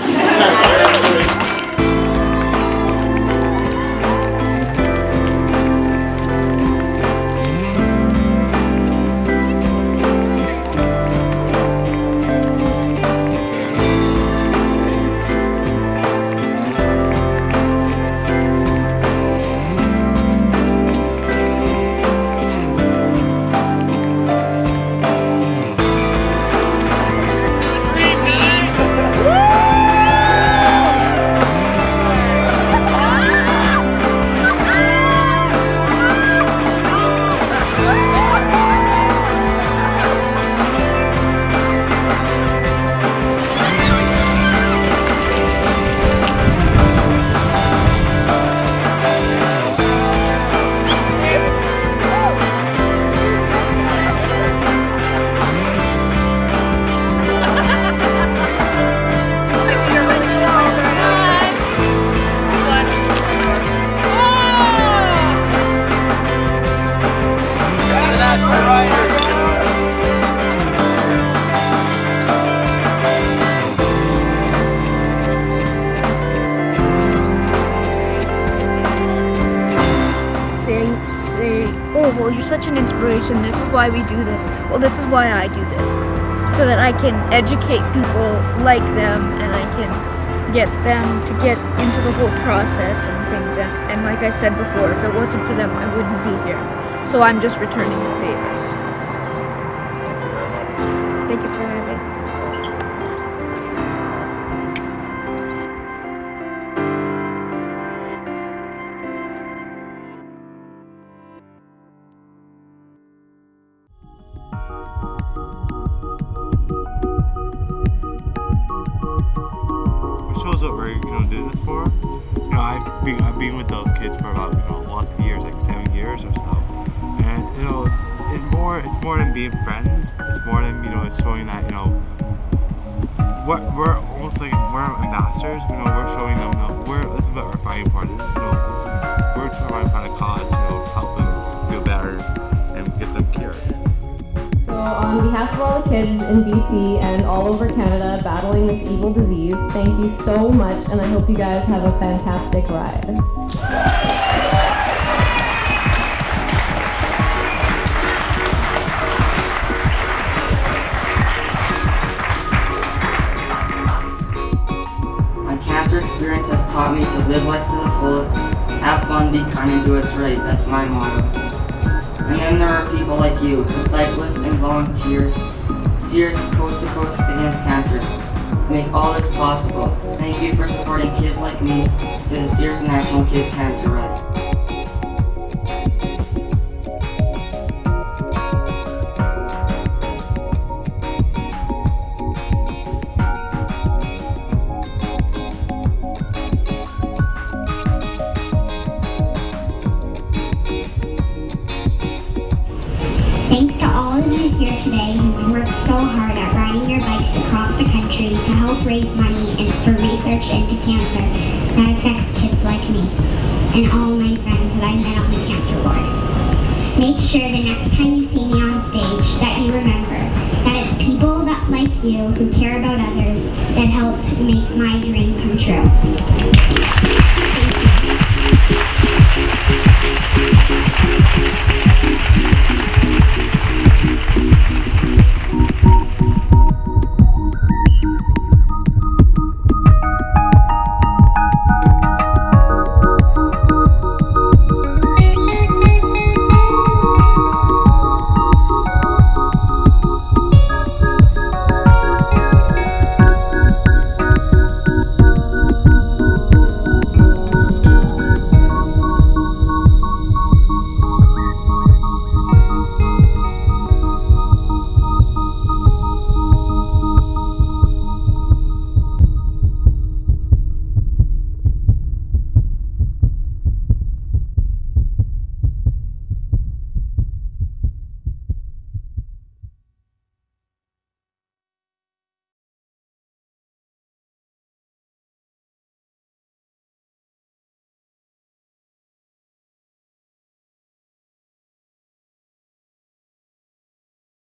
well, you're such an inspiration, this is why we do this, well, this is why I do this, so that I can educate people like them and I can get them to get into the whole process and things, and like I said before, if it wasn't for them, I wouldn't be here, so I'm just returning the favor. Thank you for having me. Shows what we're doing this for. I've been with those kids for about lots of years, like 7 years or so, and it's more than being friends. It's more than it's showing that we're almost like we're ambassadors. We're showing them this is what we're fighting for. This is we're trying to find a cause help them feel better and get them cured. So on behalf of all the kids in BC and all over Canada battling this evil disease, thank you so much, and I hope you guys have a fantastic ride. experience has taught me to live life to the fullest, have fun, be kind, and do what's right. That's my motto. And then there are people like you, the cyclists and volunteers, Sears Coast to Coast Against Cancer, make all this possible. Thank you for supporting kids like me through the Sears National Kids Cancer Ride. Thanks to all of you here today who worked so hard at riding your bikes across the country to help raise money for research into cancer that affects kids like me and all my friends that I met on the cancer ward. Make sure the next time you see me on stage that you remember that it's people that like you who care about others that helped make my dream come true.